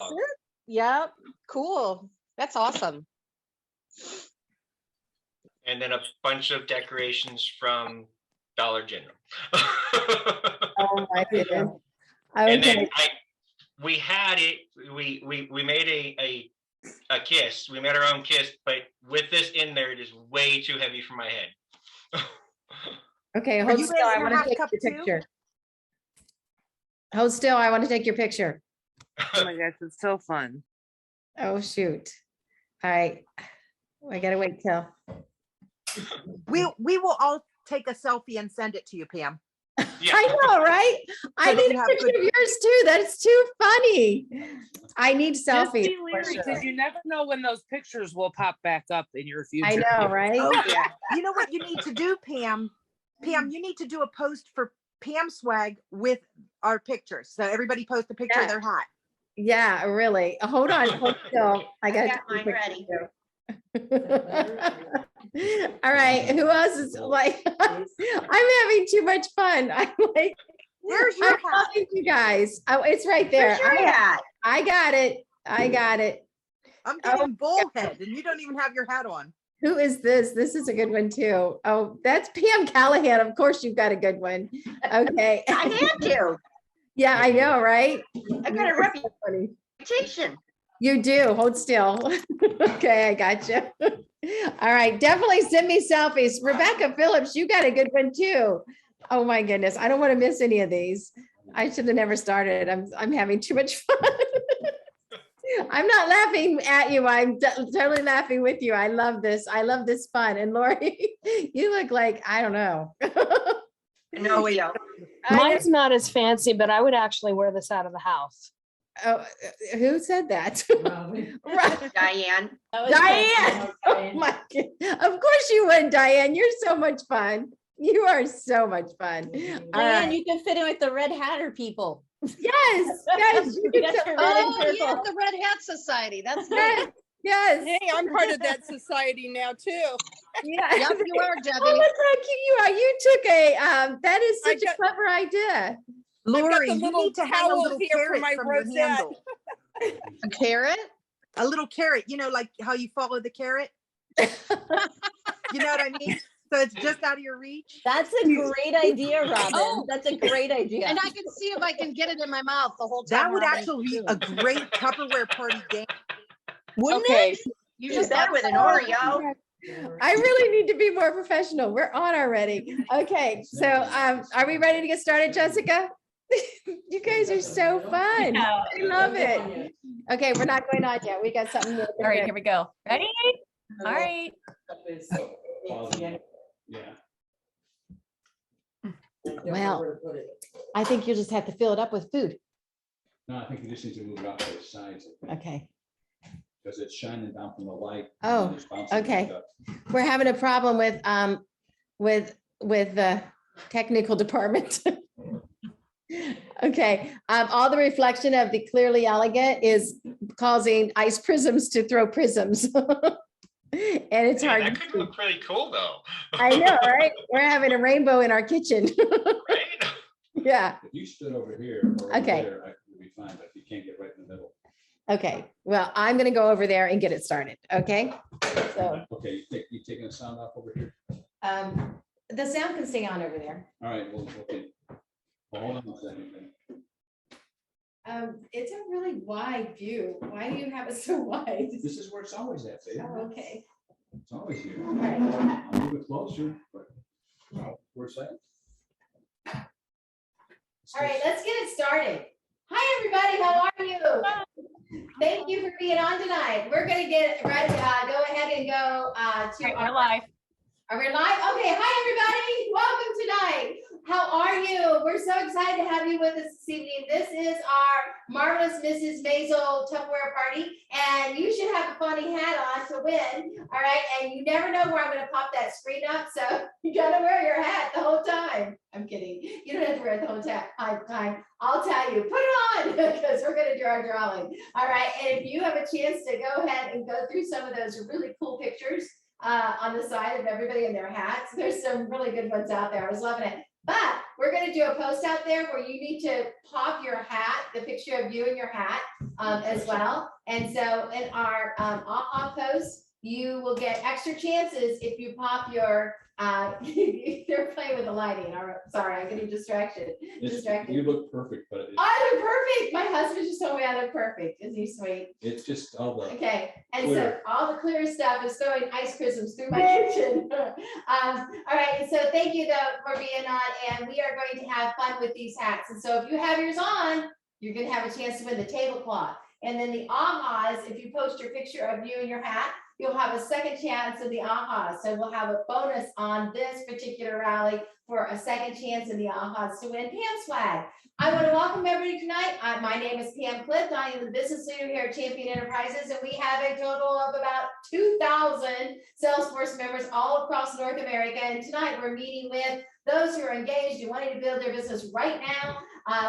Sure. Yeah, cool. That's awesome. And then a bunch of decorations from Dollar General. Oh my goodness. And then Okay. we had it. We made a kiss. We made our own kiss, but with this in there, it is way too heavy for my head. Okay, hold you still. guys I gonna want to have take cup your two? picture. Hold still. I want to take your picture. Oh my gosh, it's so fun. Oh, shoot. All right. I gotta wait till. We will all take a selfie and send it to you, Pam. Yeah. I know, right? I that need you a have picture good- of yours too. That's too funny. I need Just selfies. be for leery sure. because you never know when those pictures will pop back up in your future. I know, right? Oh yeah. You know what you need to do, Pam? Pam, you need to do a post for Pam Swag with our pictures. So everybody post a picture of their hat. Yeah, really. Hold on. Hold still. I got mine ready. All right. Who else is like, I'm having too much fun. I'm like, Where's your I'm hat? loving you guys. Oh, it's right there. Where's your hat? I got it. I got it. I'm getting bullhead and you don't even have your hat on. Who is this? This is a good one too. Oh, that's Pam Callahan. Of course you've got a good one. Okay. I had to. Yeah, I know, right? I got a reputation. You do. Hold still. Okay, I got you. All right, definitely send me selfies. Rebecca Phillips, you got a good one too. Oh my goodness, I don't want to miss any of these. I should have never started. I'm having too much fun. I'm not laughing at you. I'm totally laughing with you. I love this. I love this fun. And Lori, you look like, I don't know. No, we don't. Mine's not as fancy, but I would actually wear this out of the house. Oh, who said that? Right. Diane. Diane. Oh my God. Of course you would, Diane. You're so much fun. You are so much fun. All Diane, right. you can fit in with the Red Hatter people. Yes, yes. You You can got so- your red and Oh, yeah, purple. the Red Hat Society. That's yes, good. yes. Hey, I'm part of that society now too. Yeah. Yep, you are, Oh, Debbie. look how cute you are. You took a, that is I such a got- clever idea. Lori, the you little need to hang a towel little here for carrot my from your rosette. handle. A carrot? A little carrot, you know, like how you follow the carrot. You know what I mean? So it's just out of your reach. That's a great idea, Robin. Oh. That's a great idea. And I can see if I can get it in my mouth the whole time. That would Robin. actually be a great Tupperware party game. Wouldn't Okay. it? You just that with an Oreo. I really need to be more professional. We're on already. Okay, so are we ready to get started, Jessica? You guys are so fun. I love it. Okay, we're not going on yet. We got something more. All right, here we go. Ready? All right. Well, I think you'll just have to fill it up with food. No, I think you just need to move it off to the sides. Okay. Because it's shining down from the light. Oh, and it's bouncing okay. back up. We're having a problem with the technical department. Okay, all the reflection of the clearly elegant is causing ice prisms to throw prisms. And it's Yeah, hard. that to could see. look pretty cool though. I know, right? We're having a rainbow in our kitchen. Right? Yeah, If you stood over here or over Okay. there, I would be fine, but you can't get right in the middle. okay. Well, I'm gonna go over there and get it started, okay? So, Okay, you taking the sound off over here? the sound can stay on over there. All right, well, okay. Well, hold on a second then. It's a really wide view. Why do you have it so wide? This is where it's always at, baby. Oh, okay. It's always here. All right. I'll move it closer, but we're set. All right, let's get it started. Hi, everybody. How are you? Thank you for being on tonight. We're gonna get ready. Go ahead and go to We're our. live. Are we live? Okay. Hi, everybody. Welcome tonight. How are you? We're so excited to have you with us this evening. This is our marvelous Mrs. Maisel Tupperware party, and you should have a funny hat on to win. All right, and you never know where I'm going to pop that screen up, so you got to wear your hat the whole time. I'm kidding. You don't have to wear it the whole time. I'll tell you, put it on because we're going to do our drawing. All right, and if you have a chance to go ahead and go through some of those really cool pictures on the side of everybody in their hats, there's some really good ones out there. I was loving it. But we're gonna do a post out there where you need to pop your hat, the picture of you and your hat, as well. And so in our, AHA post, you will get extra chances if you pop your, they're playing with the lighting. Sorry, I'm getting distracted. You look perfect, but I look perfect. My husband just told me I look perfect. Is he sweet? it's just all the. Okay, and so Clear. all the clear stuff is throwing ice crystals through my kitchen. All right, so thank you though for being on, and we are going to have fun with these hats. And so if you have yours on, you're gonna have a chance to win the tablecloth. And then the ahas, if you post your picture of you and your hat, you'll have a second chance of the ahas. So we'll have a bonus on this particular rally for a second chance in the ahas to win Pam swag. I want to welcome everybody tonight. My name is Pam Clift. I am the business leader here at Champion Enterprises, and we have a total of about 2,000 Salesforce members all across North America. And tonight we're meeting with those who are engaged and wanting to build their business right now.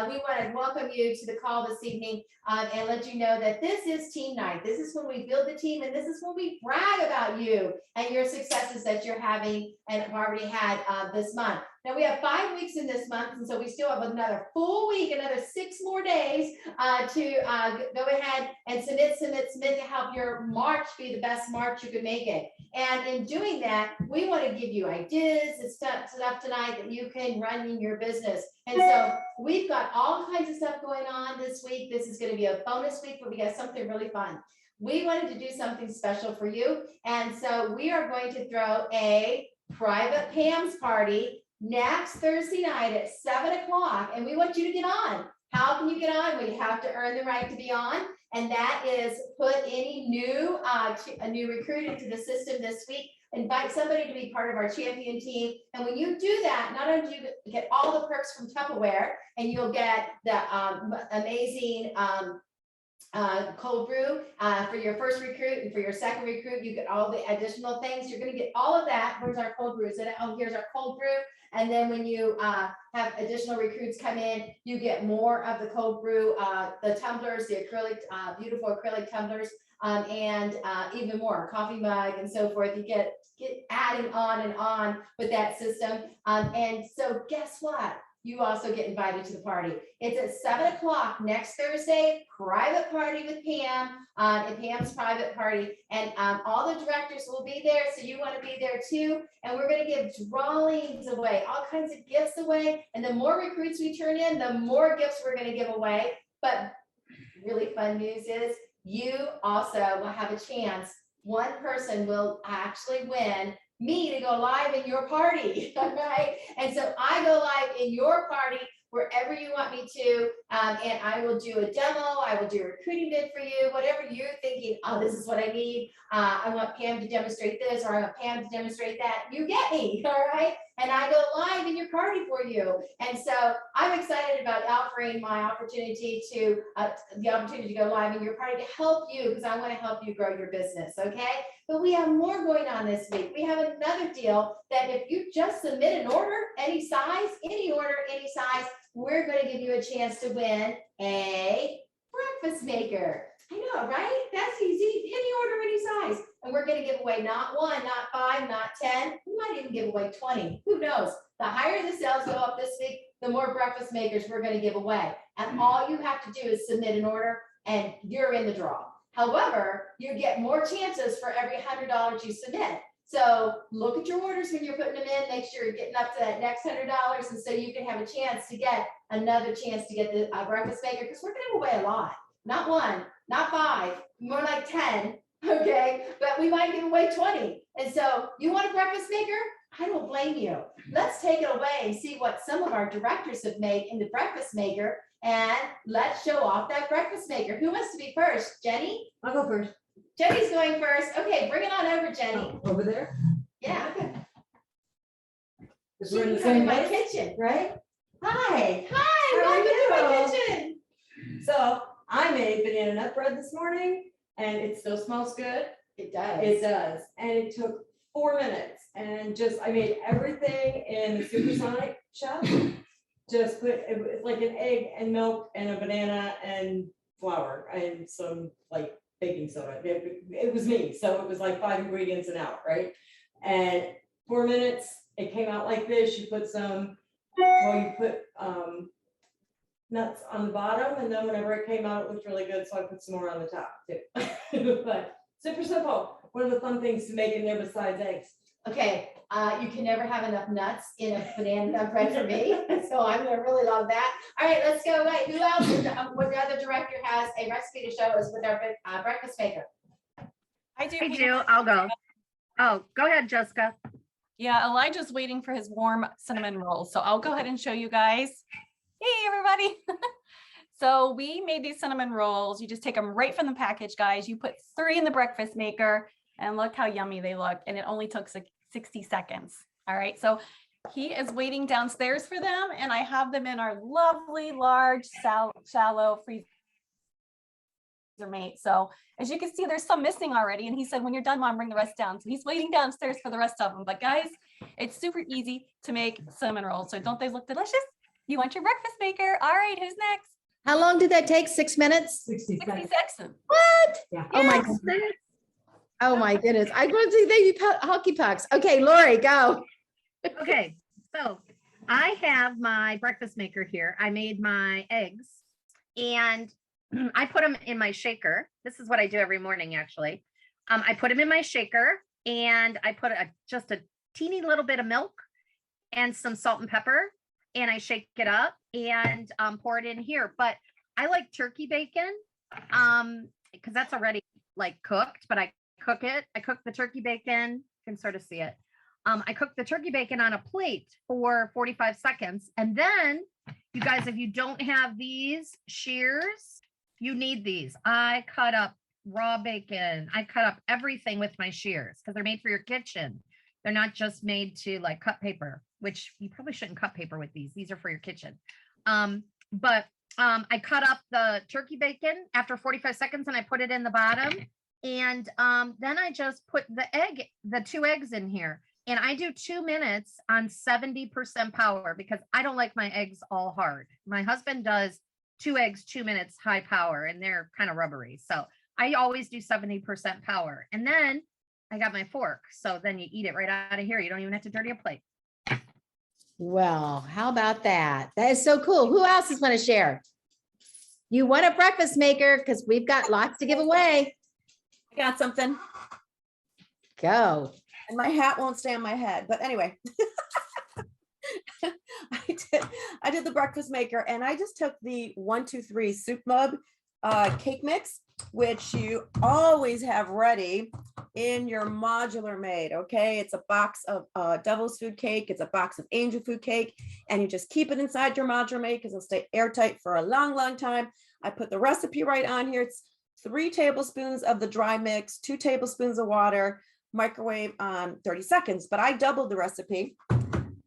We want to welcome you to the call this evening and let you know that this is team night. This is when we build the team, and this is when we brag about you and your successes that you're having and have already had this month. Now we have 5 weeks in this month, and so we still have another full week, another 6 more days to go ahead and submit to help your March be the best March you could make it. And in doing that, we want to give you ideas and stuff tonight that you can run in your business. And so we've got all kinds of stuff going on this week. This is going to be a bonus week, but we got something really fun. We wanted to do something special for you. And so we are going to throw a private Pam's party next Thursday night at 7 o'clock. And we want you to get on. How can you get on? Well, you have to earn the right to be on. And that is put any new, a new recruit into the system this week. Invite somebody to be part of our champion team. And when you do that, not only do you get all the perks from Tupperware, and you'll get the amazing cold brew for your first recruit, and for your second recruit, you get all the additional things. You're going to get all of that. Where's our cold brew? Is it? Oh, here's our cold brew. And then when you have additional recruits come in, you get more of the cold brew, the tumblers, the acrylic, beautiful acrylic tumblers, and even more coffee mug and so forth. You get adding on and on with that system. And so guess what? You also get invited to the party. It's at 7 o'clock next Thursday, private party with Pam, at Pam's private party. And all the directors will be there, so you want to be there too. And we're going to give drawings away, all kinds of gifts away. And the more recruits we turn in, the more gifts we're going to give away. But really fun news is you also will have a chance. One person will actually win me to go live in your party, right? And so I go live in your party wherever you want me to, and I will do a demo, I will do a recruiting bid for you, whatever you're thinking, oh, this is what I need, I want Pam to demonstrate this, or I want Pam to demonstrate that, you get me, all right? And I go live in your party for you. And so I'm excited about offering my opportunity to, the opportunity to go live in your party to help you, because I want to help you grow your business, okay? But we have more going on this week. We have another deal that if you just submit an order, any size, any order, any size, we're going to give you a chance to win a breakfast maker. I know, right? That's easy. Any order, any size. And we're going to give away not 1, not 5, not 10. We might even give away 20. Who knows? The higher the sales go up this week, the more breakfast makers we're going to give away. And all you have to do is submit an order and you're in the draw. However, you get more chances for every $100 you submit. So look at your orders when you're putting them in, make sure you're getting up to that next $100, and so you can have a chance to get another chance to get the breakfast maker, because we're going to give away a lot. Not 1, not 5, more like 10, okay? But we might give away 20. And so you want a breakfast maker? I don't blame you. Let's take it away and see what some of our directors have made in the breakfast maker, and let's show off that breakfast maker. Who wants to be first? Jenny? I'll go first. Jenny's going first. Okay, bring it on over, Jenny. Oh, over there? Yeah. Because She we're in can the come in same my place, kitchen. right? Hi. Hi, How are welcome to my you? kitchen. So I made banana nut bread this morning and it still smells good. It does. It does. And it took 4 minutes and I made everything in the supersonic chef. Just put, it was like an egg and milk and a banana and flour and some like baking soda. It was me. So it was like 5 ingredients and out, right? And 4 minutes, it came out like this. You put some well, you put nuts on the bottom, and then whenever it came out, it looked really good, so I put some more on the top too. But super simple. One of the fun things to make in there besides eggs. Okay, you can never have enough nuts in a banana nut bread for me, so I'm gonna really love that. All right, let's go. Wait, who else? What other director has a recipe to show us with our breakfast maker? I do. I do. I'll go. Oh, go ahead, Jessica. Yeah, Elijah's waiting for his warm cinnamon rolls. So I'll go ahead and show you guys. Hey, everybody. So we made these cinnamon rolls. You just take them right from the package, guys. You put 3 in the breakfast maker and look how yummy they look. And it only took 60 seconds. All right. So he is waiting downstairs for them. And I have them in our lovely, large, shallow freezer mate. So as you can see, there's some missing already. And he said, when you're done, Mom, bring the rest down. So he's waiting downstairs for the rest of them. But guys, it's super easy to make cinnamon rolls. So don't they look delicious? You want your breakfast maker. All right, who's next? How long did that take? 6 minutes? 60 60 seconds. seconds. What? Yeah. Oh my goodness. Oh my goodness. I want to say you hockey pucks. Okay, Lori, go. Okay, so I have my breakfast maker here. I made my eggs and I put them in my shaker. This is what I do every morning, actually. I put them in my shaker and I put just a teeny little bit of milk and some salt and pepper, and I shake it up and pour it in here. But I like turkey bacon because that's already like cooked, but I cook it. I cook the turkey bacon. You can sort of see it. I cook the turkey bacon on a plate for 45 seconds. And then you guys, if you don't have these shears, you need these. I cut up raw bacon. I cut up everything with my shears because they're made for your kitchen. They're not just made to like cut paper, which you probably shouldn't cut paper with these. These are for your kitchen. But I cut up the turkey bacon after 45 seconds and I put it in the bottom. And then I just put the 2 eggs in here. And I do 2 minutes on 70% power because I don't like my eggs all hard. My husband does 2 eggs, 2 minutes high power, and they're kind of rubbery. So I always do 70% power. And then I got my fork. So then you eat it right out of here. You don't even have to dirty a plate. Well, how about that? That is so cool. Who else is going to share? You want a breakfast maker because we've got lots to give away. I got something. Go. And my hat won't stay on my head. But anyway, I did the breakfast maker and I just took the 1, 2, 3 soup mug cake mix, which you always have ready in your modular made. Okay. It's a box of devil's food cake. It's a box of angel food cake. And you just keep it inside your modular made because it'll stay airtight for a long, long time. I put the recipe right on here. It's 3 tablespoons of the dry mix, 2 tablespoons of water, microwave on 30 seconds, but I doubled the recipe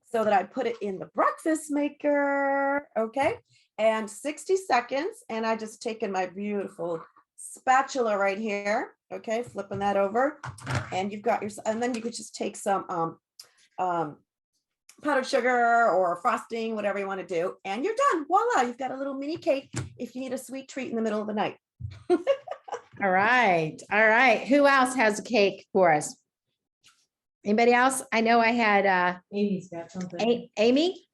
so that I put it in the breakfast maker, okay, and 60 seconds, and I just taken my beautiful spatula right here, okay, flipping that over, and you've got your, and then you could just take some powdered sugar or frosting, whatever you want to do, and you're done. Voila, you've got a little mini cake if you need a sweet treat in the middle of the night. All right. All right. Who else has a cake for us? Anybody else? I know I had Amy's got something. Amy.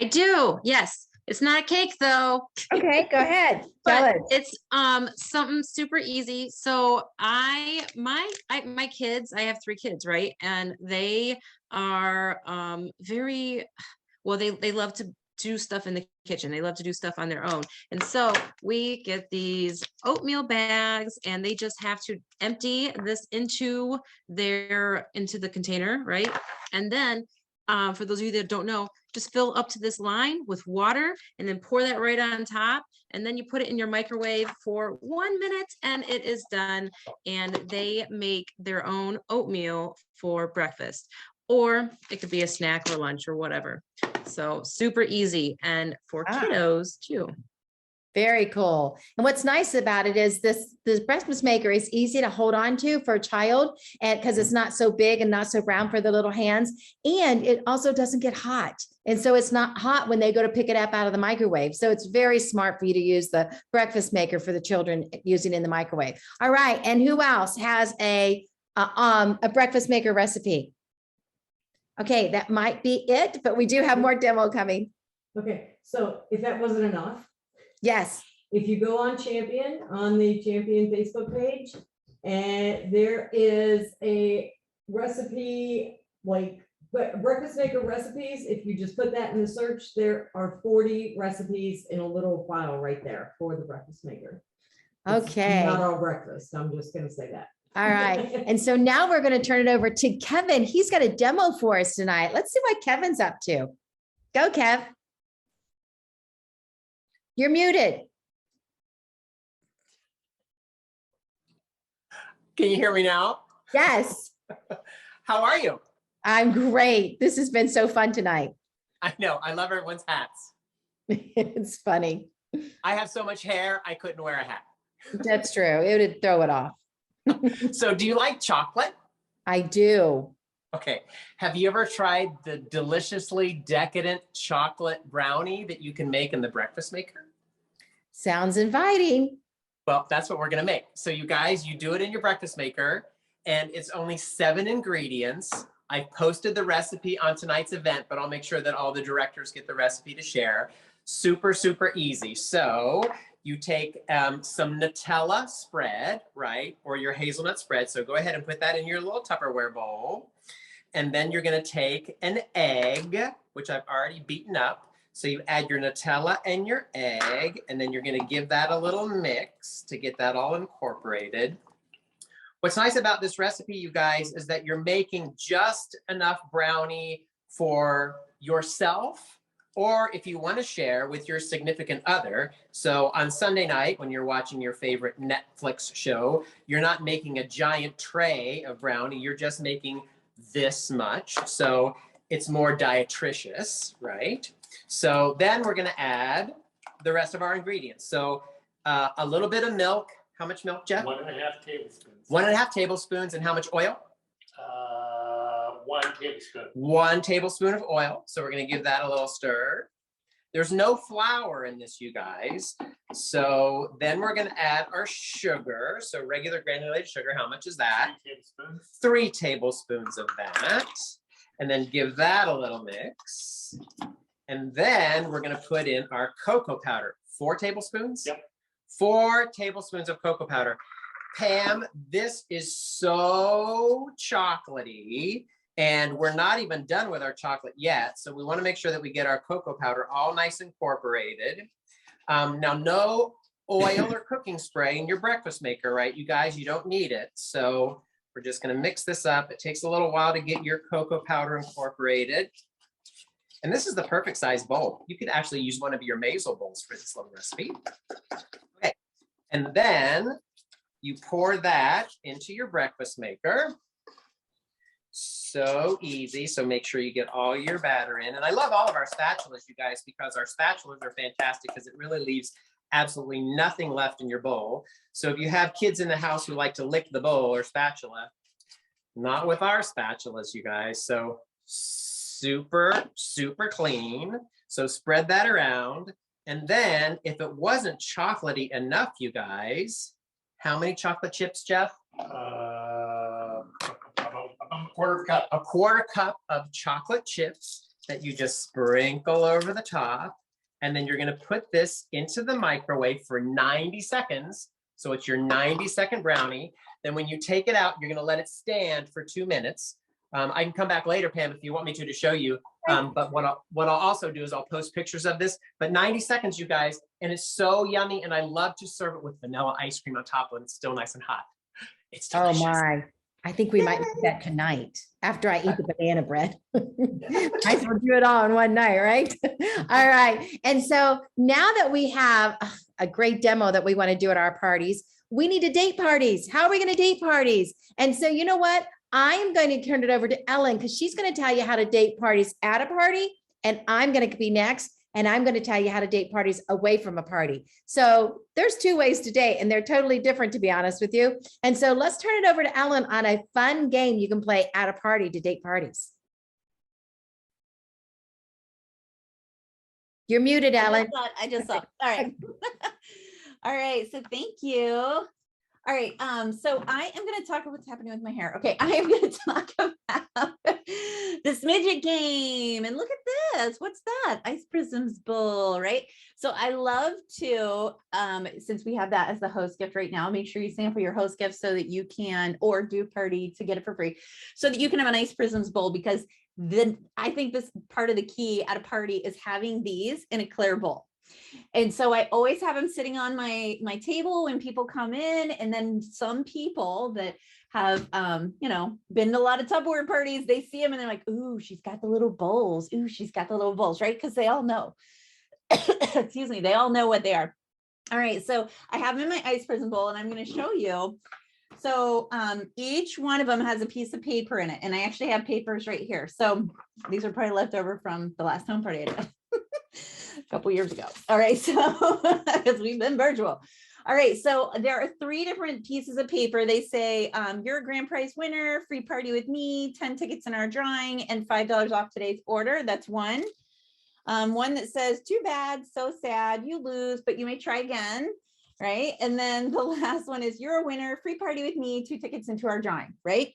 I do. Yes. It's not a cake though. Okay, go ahead. Tell But us. it's something super easy. So my kids, I have 3 kids, right? And they are very well, they love to do stuff in the kitchen. They love to do stuff on their own. And so we get these oatmeal bags and they just have to empty this into the container, right? And then for those of you that don't know, just fill up to this line with water and then pour that right on top. And then you put it in your microwave for 1 minute and it is done. And they make their own oatmeal for breakfast. Or it could be a snack or lunch or whatever. So super easy and for kiddos too. Very cool. And what's nice about it is this breakfast maker is easy to hold on to for a child, and because it's not so big and not so brown for the little hands. And it also doesn't get hot. And so it's not hot when they go to pick it up out of the microwave. So it's very smart for you to use the breakfast maker for the children using in the microwave. All right. And who else has a breakfast maker recipe? Okay, that might be it, but we do have more demo coming. Okay, so if that wasn't enough, Yes. if you go on the Champion Facebook page, and there is a recipe, like breakfast maker recipes, if you just put that in the search, there are 40 recipes in a little file right there for the breakfast maker. It's Okay. not all breakfast, I'm just gonna say that. All right. And so now we're going to turn it over to Kevin. He's got a demo for us tonight. Let's see what Kevin's up to. Go, Kev. You're muted. Can you hear me now? Yes. How are you? I'm great. This has been so fun tonight. I know. I love everyone's hats. It's funny. I have so much hair, I couldn't wear a hat. That's true. It would throw it off. So do you like chocolate? I do. Okay. Have you ever tried the deliciously decadent chocolate brownie that you can make in the breakfast maker? Sounds inviting. Well, that's what we're going to make. So you guys, you do it in your breakfast maker, and it's only 7 ingredients. I posted the recipe on tonight's event, but I'll make sure that all the directors get the recipe to share. Super, super easy. So you take some Nutella spread, right? Or your hazelnut spread. So go ahead and put that in your little Tupperware bowl. And then you're going to take an egg, which I've already beaten up. So you add your Nutella and your egg, and then you're going to give that a little mix to get that all incorporated. What's nice about this recipe, you guys, is that you're making just enough brownie for yourself, or if you want to share with your significant other. So on Sunday night, when you're watching your favorite Netflix show, you're not making a giant tray of brownie, you're just making this much. So it's more diatricious, right? So then we're going to add the rest of our ingredients. So a little bit of milk. How much milk, Jeff? 1.5 tablespoons. 1.5 tablespoons. And how much oil? 1 tablespoon. 1 tablespoon of oil. So we're going to give that a little stir. There's no flour in this, you guys. So then we're going to add our sugar. So regular granulated sugar. How much is that? 3 tablespoons. 3 tablespoons of that. And then give that a little mix. And then we're going to put in our cocoa powder. 4 tablespoons? Yep. 4 tablespoons of cocoa powder. Pam, this is so chocolatey, and we're not even done with our chocolate yet. So we want to make sure that we get our cocoa powder all nice incorporated. Now, no oil or cooking spray in your breakfast maker, right? You guys, you don't need it. So we're just going to mix this up. It takes a little while to get your cocoa powder incorporated. And this is the perfect size bowl. You could actually use one of your Maisel bowls for this little recipe. Okay, and then you pour that into your breakfast maker. So easy. So make sure you get all your batter in. And I love all of our spatulas, you guys, because our spatulas are fantastic because it really leaves absolutely nothing left in your bowl. So if you have kids in the house who like to lick the bowl or spatula, not with our spatulas, you guys. So super, super clean. So spread that around. And then if it wasn't chocolatey enough, you guys, how many chocolate chips, Jeff? About a quarter cup. A quarter cup of chocolate chips that you just sprinkle over the top. And then you're going to put this into the microwave for 90 seconds. So it's your 90-second brownie. Then when you take it out, you're going to let it stand for 2 minutes. I can come back later, Pam, if you want me to show you. But what I'll also do is I'll post pictures of this. But 90 seconds, you guys, and it's so yummy. And I love to serve it with vanilla ice cream on top when it's still nice and hot. It's delicious. Oh my. I think we might do that tonight after I eat the banana bread. Might as well do it all in one night, right? All right. And so now that we have a great demo that we want to do at our parties, we need to date parties. How are we going to date parties? And so you know what? I'm going to turn it over to Ellen because she's going to tell you how to date parties at a party. And I'm going to be next. And I'm going to tell you how to date parties away from a party. So there's 2 ways to date and they're totally different, to be honest with you. And so let's turn it over to Ellen on a fun game you can play at a party to date parties. You're muted, Ellen. I just saw. All right. All right. So thank you. All right. So I am going to talk about what's happening with my hair. Okay. I am going to talk about this midget game. And look at this. What's that? Ice Prisms Bowl, right? So I love to, since we have that as the host gift right now, make sure you sample your host gift so that you can, or do party to get it for free, so that you can have an Ice Prisms Bowl, because then I think this part of the key at a party is having these in a clear bowl. And so I always have them sitting on my table when people come in. And then some people that have, you know, been to a lot of Tupperware parties, they see them and they're like, ooh, she's got the little bowls. Ooh, she's got the little bowls, right? Because they all know, excuse me, they all know what they are. All right, so I have them in my Ice Prism Bowl and I'm going to show you. So each one of them has a piece of paper in it. And I actually have papers right here. So these are probably left over from the last home party I did. A couple years ago. All right, so because we've been virtual. All right, so there are 3 different pieces of paper. They say you're a grand prize winner, free party with me, 10 tickets in our drawing, and $5 off today's order. That's one. One that says too bad, so sad, you lose, but you may try again, right? And then the last one is you're a winner, free party with me, 2 tickets into our drawing, right?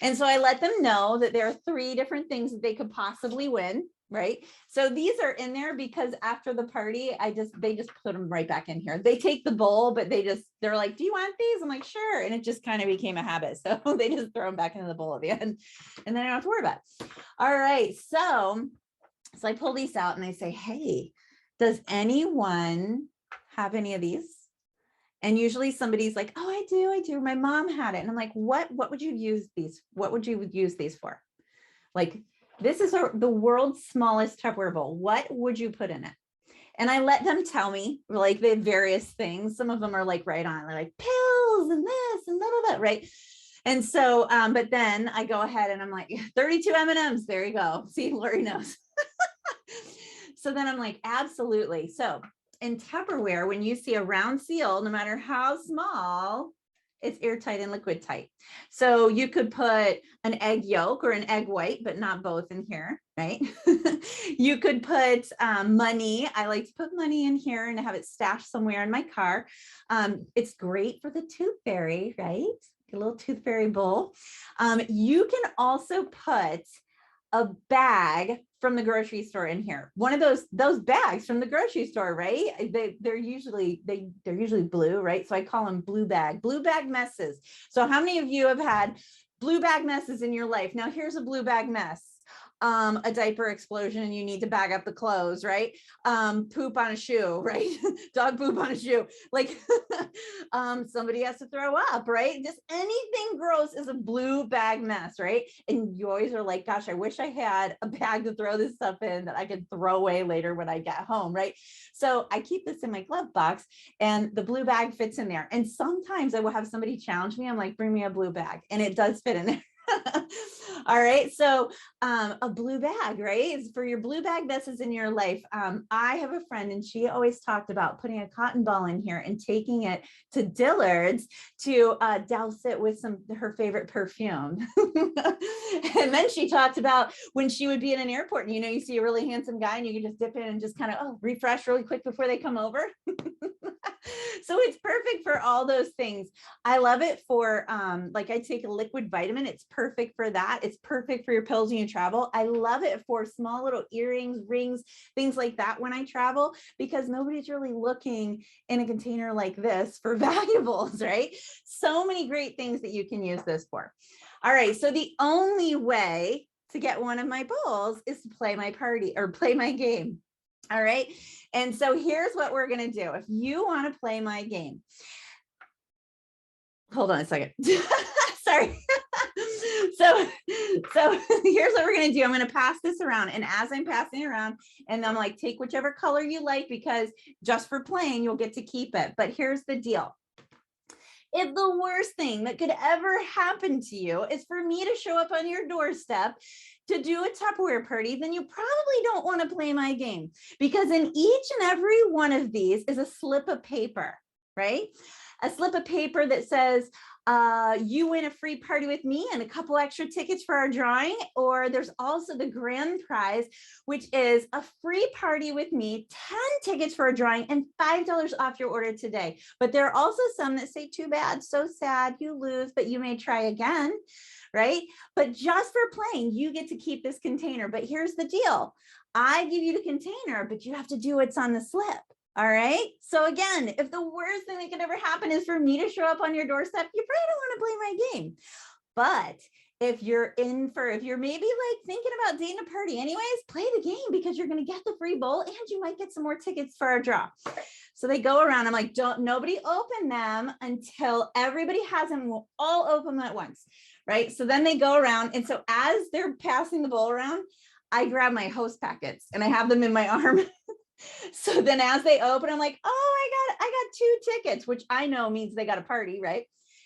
And so I let them know that there are 3 different things that they could possibly win. Right. So these are in there because after the party, they just put them right back in here. They take the bowl, but they're like, do you want these? I'm like, sure. And it just kind of became a habit. So they just throw them back into the bowl at the end and then I don't have to worry about it. All right. So I pull these out and I say, hey, does anyone have any of these? And usually somebody's like, oh, I do. My mom had it. And I'm like, what would you use these? What would you use these for? Like, this is the world's smallest Tupperware bowl. What would you put in it? And I let them tell me like the various things. Some of them are like right on. They're like pills and this and blah, right? And so, but then I go ahead and I'm like 32 M&Ms. There you go. See, Lori knows. So then I'm like, absolutely. So in Tupperware, when you see a round seal, no matter how small, it's airtight and liquid tight. So you could put an egg yolk or an egg white, but not both in here, right? You could put money. I like to put money in here and have it stashed somewhere in my car. It's great for the tooth fairy, right? A little tooth fairy bowl. You can also put a bag from the grocery store in here. One of those bags from the grocery store, right? They're usually blue, right? So I call them blue bag messes. So how many of you have had blue bag messes in your life? Now here's a blue bag mess. A diaper explosion and you need to bag up the clothes, right? Poop on a shoe, right? Dog poop on a shoe. Like somebody has to throw up, right? Just anything gross is a blue bag mess, right? And you always are like, gosh, I wish I had a bag to throw this stuff in that I could throw away later when I get home, right? So I keep this in my glove box and the blue bag fits in there. And sometimes I will have somebody challenge me. I'm like, bring me a blue bag. And it does fit in there. All right. So a blue bag, right? Is for your blue bag messes in your life. I have a friend and she always talked about putting a cotton ball in here and taking it to Dillard's to douse it with her favorite perfume. And then she talked about when she would be in an airport and, you see a really handsome guy and you can just dip in and just kind of refresh really quick before they come over. So it's perfect for all those things. I love it for, like I take a liquid vitamin. It's perfect for that. It's perfect for your pills when you travel. I love it for small little earrings, rings, things like that when I travel, because nobody's really looking in a container like this for valuables, right? So many great things that you can use this for. All right. So the only way to get one of my bowls is to play my party or play my game. All right. And so here's what we're going to do. If you want to play my game, hold on a second. Sorry. So here's what we're going to do. I'm going to pass this around. And as I'm passing it around, and I'm like, take whichever color you like, because just for playing, you'll get to keep it. But here's the deal. If the worst thing that could ever happen to you is for me to show up on your doorstep to do a Tupperware party, then you probably don't want to play my game, because in each and every one of these is a slip of paper, right? a slip of paper that says, you win a free party with me and a couple extra tickets for our drawing. Or there's also the grand prize, which is a free party with me, 10 tickets for a drawing, and $5 off your order today. But there are also some that say, too bad, so sad, you lose, but you may try again, right? But just for playing, you get to keep this container. But here's the deal. I give you the container, but you have to do what's on the slip. All right. So again, if the worst thing that could ever happen is for me to show up on your doorstep, you probably don't want to play my game. But if you're maybe like thinking about dating a party anyways, play the game, because you're going to get the free bowl and you might get some more tickets for our draw. So they go around. I'm like, nobody open them until everybody has them. We'll all open them at once. Right. So then they go around. And so as they're passing the bowl around, I grab my host packets and I have them in my arm. So then as they open, I'm like, oh, I got 2 tickets, which I know means they got a party, right?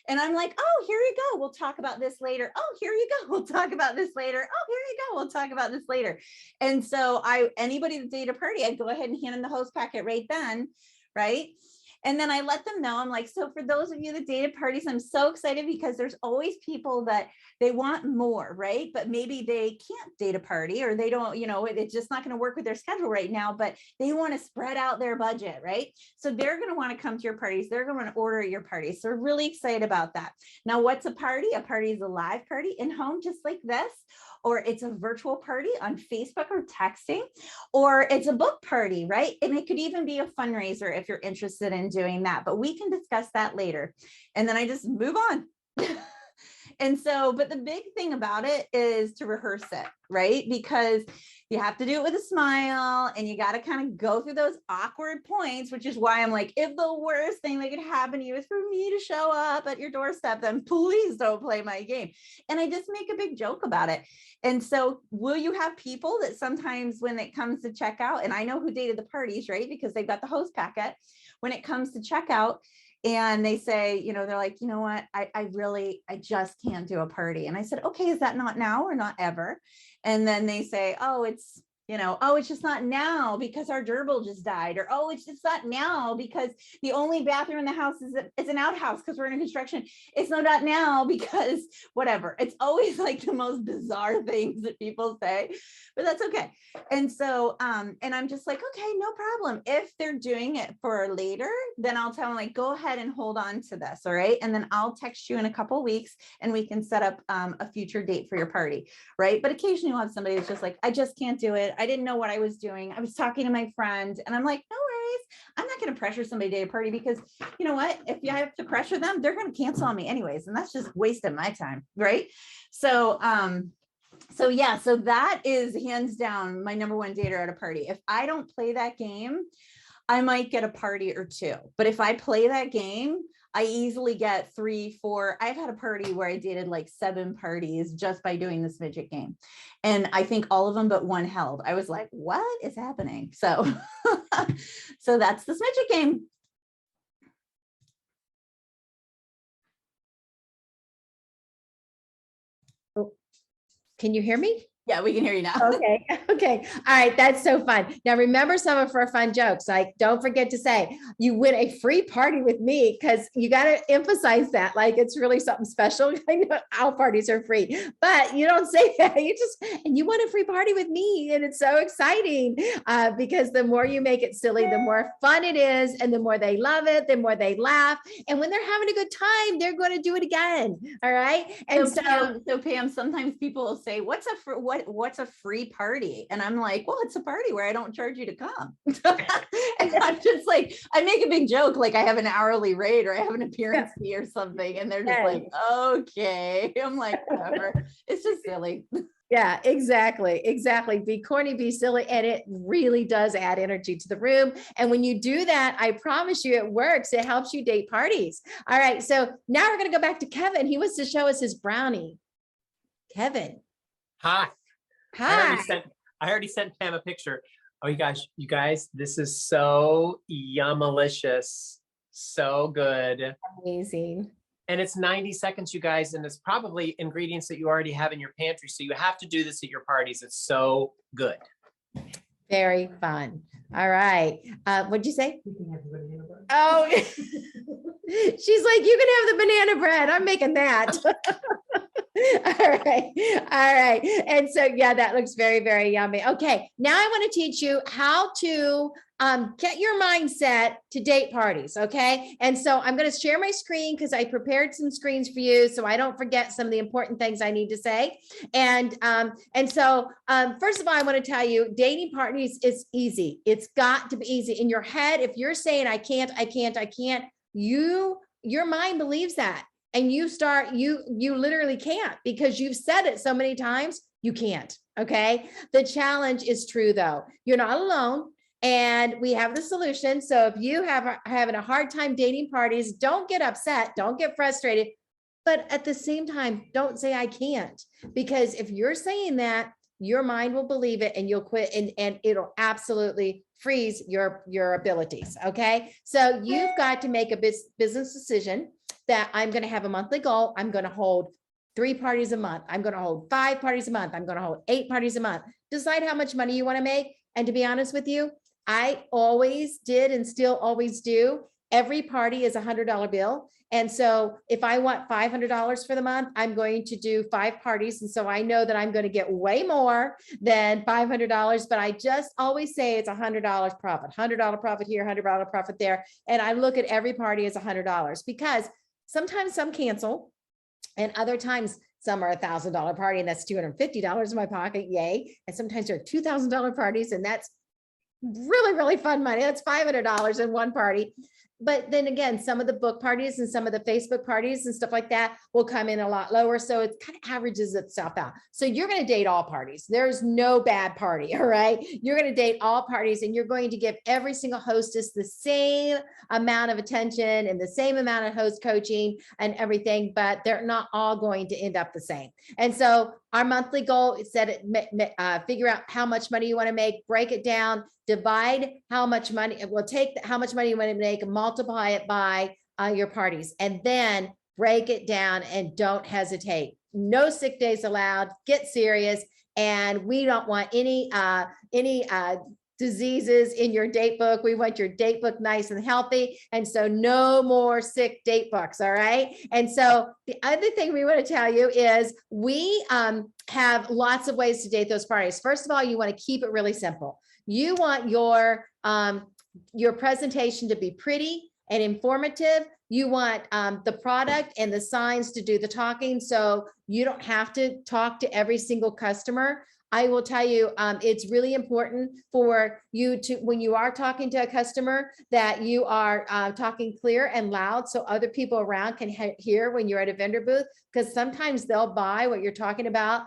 And I'm like, oh, here you go. We'll talk about this later. Oh, here you go. We'll talk about this later. Oh, here you go. We'll talk about this later. And so anybody that date a party, I'd go ahead and hand them the host packet right then, right? And then I let them know, I'm like, so for those of you that dated parties, I'm so excited, because there's always people that they want more, right? But maybe they can't date a party, or they don't, it's just not going to work with their schedule right now, but they want to spread out their budget, right? So they're going to want to come to your parties. They're going to order at your parties. So we're really excited about that. Now, what's a party? A party is a live party in home, just like this. Or it's a virtual party on Facebook or texting, or it's a book party, right? And it could even be a fundraiser if you're interested in doing that, but we can discuss that later. And then I just move on. And so, but the big thing about it is to rehearse it, right? Because you have to do it with a smile, and you got to kind of go through those awkward points, which is why I'm like, if the worst thing that could happen to you is for me to show up at your doorstep, then please don't play my game. And I just make a big joke about it. And so will you have people that sometimes when it comes to checkout, and I know who dated the parties, right? Because they've got the host packet. When it comes to checkout, and they say, they're like, you know what, I just can't do a party. And I said, okay, is that not now or not ever? And then they say, oh, it's just not now because our gerbil just died, or, oh, it's just not now because the only bathroom in the house is an outhouse because we're in construction. It's not now because whatever. It's always like the most bizarre things that people say, but that's okay. And so, and I'm just like, okay, no problem. If they're doing it for later, then I'll tell them, like, go ahead and hold on to this. All right. And then I'll text you in a couple of weeks and we can set up a future date for your party. Right. But occasionally you'll have somebody that's just like, I just can't do it. I didn't know what I was doing. I was talking to my friend, and I'm like, no worries. I'm not going to pressure somebody to date a party, because you know what? If you have to pressure them, they're going to cancel on me anyways. And that's just wasting my time. Right. So, so that is hands down my number one dater at a party. If I don't play that game, I might get a party or 2, but if I play that game, I easily get 3, 4. I've had a party where I dated like 7 parties just by doing this midget game. And I think all of them but one held. I was like, what is happening? So, so that's this midget game. Oh, can you hear me? Yeah, we can hear you now. Okay. Okay. All right. That's so fun. Now, remember some of our fun jokes. Like, don't forget to say you win a free party with me, because you got to emphasize that. Like, it's really something special. I know our parties are free, but you don't say that. And you won a free party with me. And it's so exciting because the more you make it silly, the more fun it is. And the more they love it, the more they laugh. And when they're having a good time, they're going to do it again. All right. And so Pam, sometimes people will say, what's a free party? And I'm like, well, it's a party where I don't charge you to come. And I'm just like, I make a big joke, like I have an hourly rate or I have an appearance fee or something. And they're just like, okay. I'm like, whatever. It's just silly. Yeah, exactly. Exactly. Be corny, be silly. And it really does add energy to the room. And when you do that, I promise you it works. It helps you date parties. All right. So now we're going to go back to Kevin. He wants to show us his brownie. Kevin. Hi. Hi. I already sent Pam a picture. Oh, you guys, this is so yummalicious. So good. Amazing. And it's 90 seconds, you guys, and it's probably ingredients that you already have in your pantry. So you have to do this at your parties. It's so good. Very fun. All right. What'd you say? Oh, She's like, you can have the banana bread. I'm making that. All right. All right. And so, yeah, that looks very, very yummy. Okay. Now I want to teach you how to get your mindset to date parties. Okay. And so I'm going to share my screen because I prepared some screens for you so I don't forget some of the important things I need to say. And so first of all, I want to tell you, dating parties is easy. It's got to be easy in your head. If you're saying, I can't, your mind believes that. And you literally can't because you've said it so many times, you can't. Okay. The challenge is true though. You're not alone. And we have the solution. So if you have having a hard time dating parties, don't get upset. Don't get frustrated. But at the same time, don't say I can't, because if you're saying that, your mind will believe it and you'll quit and it'll absolutely freeze your abilities. Okay. So you've got to make a business decision that I'm going to have a monthly goal. I'm going to hold 3 parties a month. I'm going to hold 5 parties a month. I'm going to hold 8 parties a month. Decide how much money you want to make. And to be honest with you, I always did and still always do. Every party is $100 bill. And so if I want $500 for the month, I'm going to do 5 parties. And so I know that I'm going to get way more than $500, but I just always say it's $100 profit, $100 profit here, $100 profit there. And I look at every party as $100 because sometimes some cancel and other times some are $1,000 party and that's $250 in my pocket. Yay. And sometimes there are $2,000 parties and that's really, really fun money. That's $500 in one party. But then again, some of the book parties and some of the Facebook parties and stuff like that will come in a lot lower. So it kind of averages itself out. So you're going to date all parties. There's no bad party. All right. You're going to date all parties and you're going to give every single hostess the same amount of attention and the same amount of host coaching and everything, but they're not all going to end up the same. And so our monthly goal is figure out how much money you want to make, break it down, divide how much money, we'll take how much money you want to make and multiply it by your parties, and then break it down and don't hesitate. No sick days allowed, get serious. And we don't want any diseases in your date book. We want your date book nice and healthy. And so no more sick date books. All right. And so the other thing we want to tell you is we have lots of ways to date those parties. First of all, you want to keep it really simple. You want your presentation to be pretty and informative. You want the product and the signs to do the talking. So you don't have to talk to every single customer. I will tell you, it's really important for you to, when you are talking to a customer, that you are talking clear and loud so other people around can hear when you're at a vendor booth, because sometimes they'll buy what you're talking about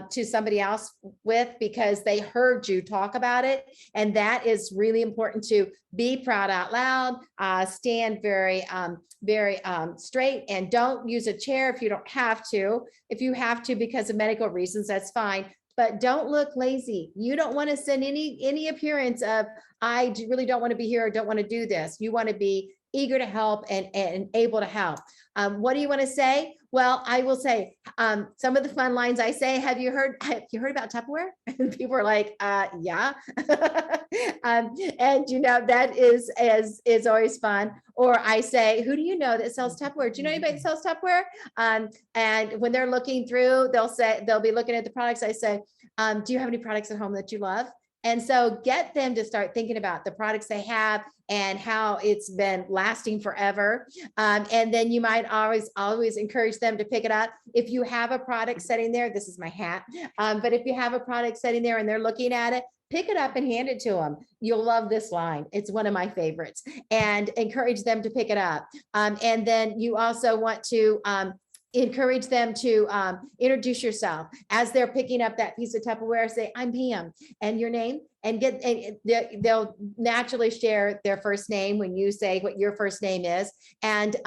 to somebody else with because they heard you talk about it. And that is really important, to be proud out loud, stand very straight, and don't use a chair if you don't have to. If you have to because of medical reasons, that's fine. But don't look lazy. You don't want to send any appearance of, I really don't want to be here or don't want to do this. You want to be eager to help and able to help. What do you want to say? Well, I will say some of the fun lines I say. Have you heard about Tupperware? And people are like, yeah. And you know, that is always fun. Or I say, who do you know that sells Tupperware? Do you know anybody that sells Tupperware? And when they're looking through, they'll be looking at the products. I say, do you have any products at home that you love? And so get them to start thinking about the products they have and how it's been lasting forever. And then you might always encourage them to pick it up. If you have a product sitting there, this is my hat, but if you have a product sitting there and they're looking at it, pick it up and hand it to them. You'll love this line. It's one of my favorites, and encourage them to pick it up. And then you also want to encourage them to introduce yourself as they're picking up that piece of Tupperware. Say, I'm Pam, and your name, and they'll naturally share their first name when you say what your first name is. And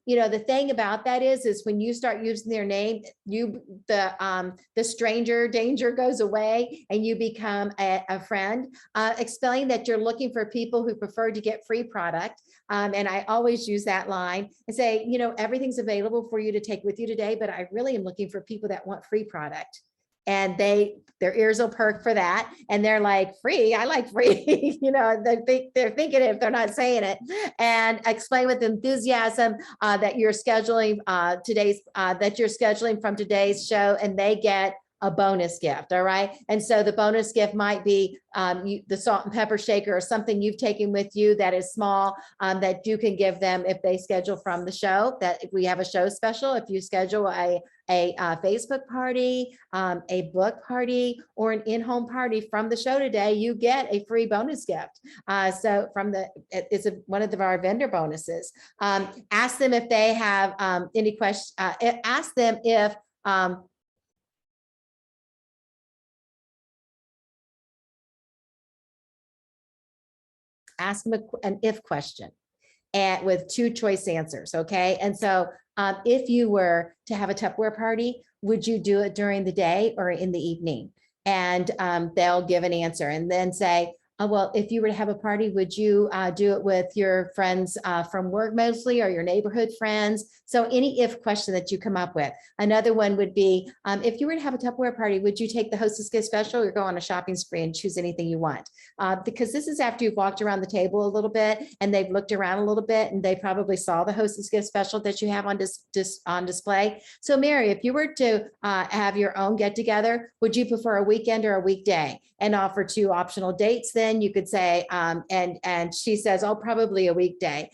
you know, the thing about that is when you start using their name, the stranger danger goes away and you become a friend. Explain that you're looking for people who prefer to get free product. And I always use that line and say, you know, everything's available for you to take with you today, but I really am looking for people that want free product. and their ears will perk for that. And they're like, free, I like free, they're thinking it if they're not saying it. And explain with enthusiasm that you're scheduling from today's show, and they get a bonus gift. All right. And so the bonus gift might be the salt and pepper shaker, or something you've taken with you that is small, that you can give them if they schedule from the show. That if we have a show special, if you schedule a Facebook party, a book party, or an in-home party from the show today, you get a free bonus gift. So it's one of our vendor bonuses. Ask them if they have any questions. Ask them if ask them an if question, and with 2 choice answers. Okay. And so if you were to have a Tupperware party, would you do it during the day or in the evening? And they'll give an answer, and then say, oh, well, if you were to have a party, would you do it with your friends from work mostly, or your neighborhood friends? So any if question that you come up with. Another one would be, if you were to have a Tupperware party, would you take the hostess gift special, or go on a shopping spree and choose anything you want? Because this is after you've walked around the table a little bit, and they've looked around a little bit, and they probably saw the hostess gift special that you have on display. So Mary, if you were to have your own get together, would you prefer a weekend or a weekday? And offer 2 optional dates. Then you could say, and she says, oh, probably a weekday.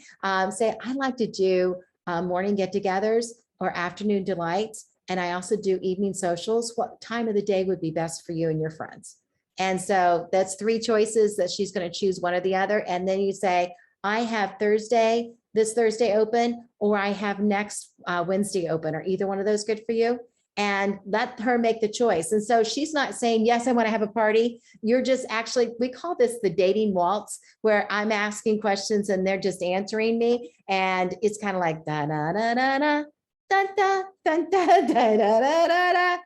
Say, I like to do morning get-togethers or afternoon delights, and I also do evening socials. What time of the day would be best for you and your friends? And so that's 3 choices that she's going to choose one or the other. And then you say, I have this Thursday open, or I have next Wednesday open. Are either one of those good for you? And let her make the choice. And so she's not saying, yes, I want to have a party. You're just we call this the dating waltz, where I'm asking questions and they're just answering me. And it's kind of like da da da da da da da da da da da da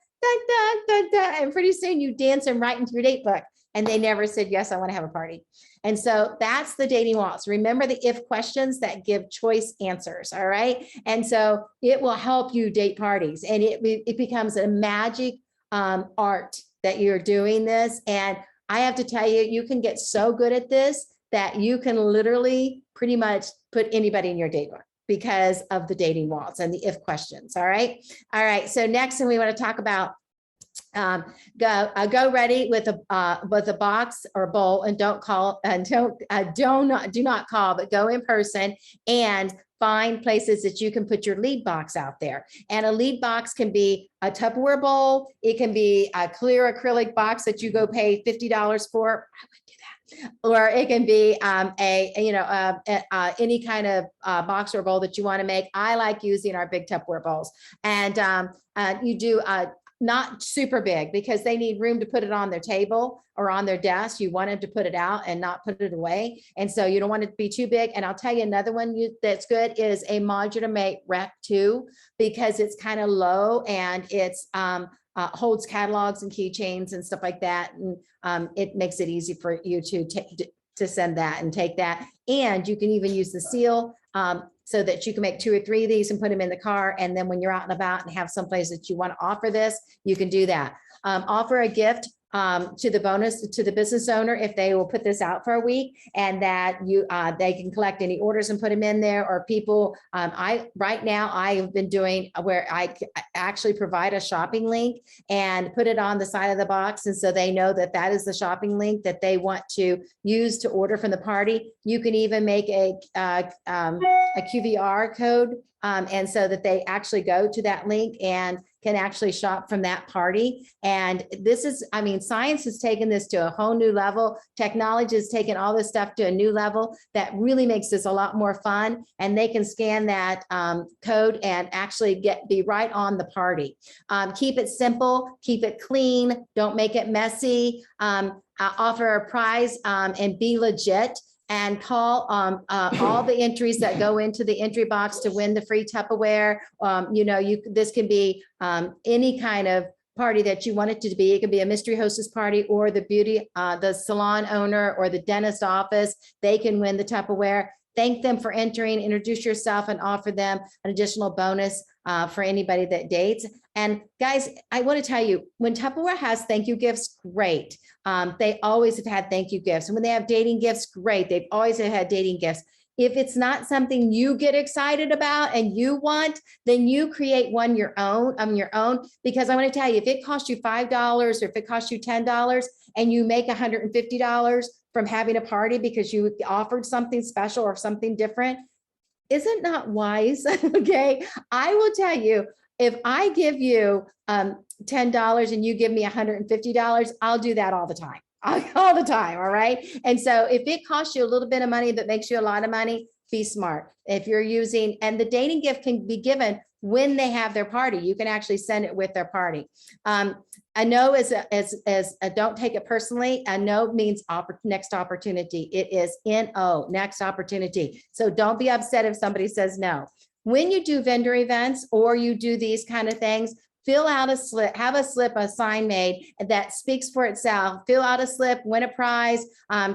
da da. And pretty soon you dance them right into your date book. And they never said, yes, I want to have a party. And so that's the dating waltz. Remember the if questions that give choice answers. All right. And so it will help you date parties, and it becomes a magic art that you're doing this. And I have to tell you, you can get so good at this that you can literally pretty much put anybody in your date book because of the dating waltz and the if questions. All right. All right. So next thing we want to talk about, go ready with a box or bowl, and do not call, but go in person and find places that you can put your lead box out there. And a lead box can be a Tupperware bowl. It can be a clear acrylic box that you go pay $50 for. I would do that. Or it can be any kind of box or bowl that you want to make. I like using our big Tupperware bowls, and you do not super big, because they need room to put it on their table or on their desk. You want them to put it out and not put it away. And so you don't want it to be too big. And I'll tell you another one that's good is a modular mate rec 2, because it's kind of low, and it's holds catalogs and keychains and stuff like that. And it makes it easy for you to send that and take that. And you can even use the seal so that you can make 2 or 3 of these and put them in the car. And then when you're out and about and have someplace that you want to offer this, you can do that. Offer a gift to the business owner if they will put this out for a week, and that they can collect any orders and put them in there. Or people, right now I have been doing where I actually provide a shopping link and put it on the side of the box, and so they know that that is the shopping link that they want to use to order from the party. You can even make a QVR code, and so that they actually go to that link and can actually shop from that party. And this is, science has taken this to a whole new level. Technology has taken all this stuff to a new level that really makes this a lot more fun. And they can scan that code and actually be right on the party. Keep it simple, keep it clean, don't make it messy. Offer a prize and be legit. And call all the entries that go into the entry box to win the free Tupperware. This can be any kind of party that you want it to be. It can be a mystery hostess party, or the salon owner or the dentist office. They can win the Tupperware. Thank them for entering, introduce yourself, and offer them an additional bonus for anybody that dates. And guys, I want to tell you, when Tupperware has thank you gifts, great. They always have had thank you gifts. And when they have dating gifts, great. They've always had dating gifts. If it's not something you get excited about and you want, then you create one your own, because I want to tell you, if it costs you $5 or if it costs you $10 and you make $150 from having a party because you offered something special or something different, isn't not wise? Okay. I will tell you, if I give you $10 and you give me $150, I'll do that all the time. All the time. All right. And so if it costs you a little bit of money, but makes you a lot of money, be smart. If you're using, and the dating gift can be given when they have their party, you can actually send it with their party. A no is a don't take it personally. A no means next opportunity. It is NO, next opportunity. So don't be upset if somebody says no. When you do vendor events or you do these kind of things, fill out a slip, have a sign made that speaks for itself. Fill out a slip, win a prize,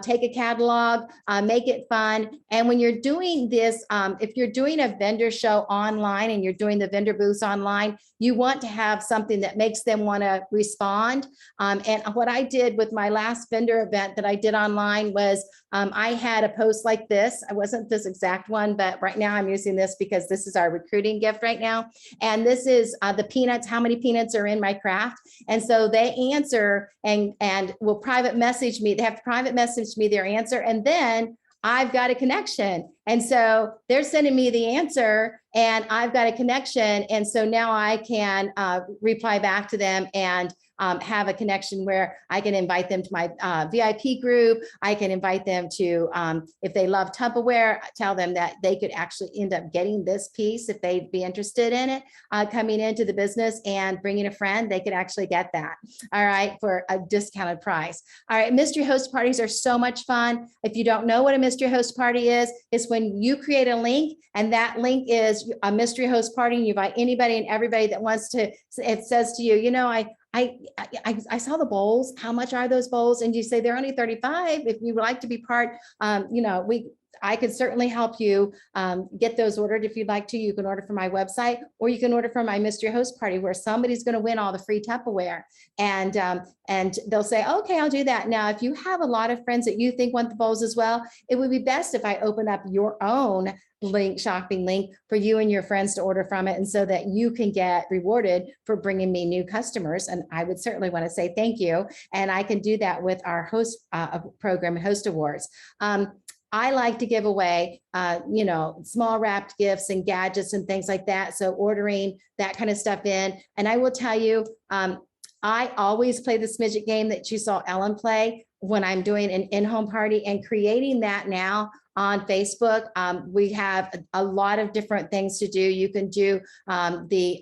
take a catalog, make it fun. And when you're doing this, if you're doing a vendor show online and you're doing the vendor booths online, you want to have something that makes them want to respond. And what I did with my last vendor event that I did online was I had a post like this. I wasn't this exact one, but right now I'm using this because this is our recruiting gift right now. And this is the peanuts, how many peanuts are in my craft. And so they answer and will private message me. They have to private message me their answer. And then I've got a connection. And so they're sending me the answer and I've got a connection. And so now I can reply back to them and have a connection where I can invite them to my VIP group. I can invite them to, if they love Tupperware, tell them that they could actually end up getting this piece if they'd be interested in it, coming into the business and bringing a friend, they could actually get that. All right, for a discounted price. All right, mystery host parties are so much fun. If you don't know what a mystery host party is, it's when you create a link and that link is a mystery host party and you invite anybody and everybody that wants to, it says to you, you know, I saw the bowls. How much are those bowls? And you say they're only 35. If you would like to be part, you know, I could certainly help you get those ordered. If you'd like to, you can order from my website or you can order from my mystery host party where somebody's going to win all the free Tupperware and they'll say, okay, I'll do that. Now, if you have a lot of friends that you think want the bowls as well, it would be best if I open up your own shopping link for you and your friends to order from it. And so that you can get rewarded for bringing me new customers. And I would certainly want to say thank you. And I can do that with our host program, Host Awards. I like to give away, you know, small wrapped gifts and gadgets and things like that. So ordering that kind of stuff in. And I will tell you, I always play the smidget game that you saw Ellen play when I'm doing an in-home party and creating that now on Facebook. We have a lot of different things to do. You can do the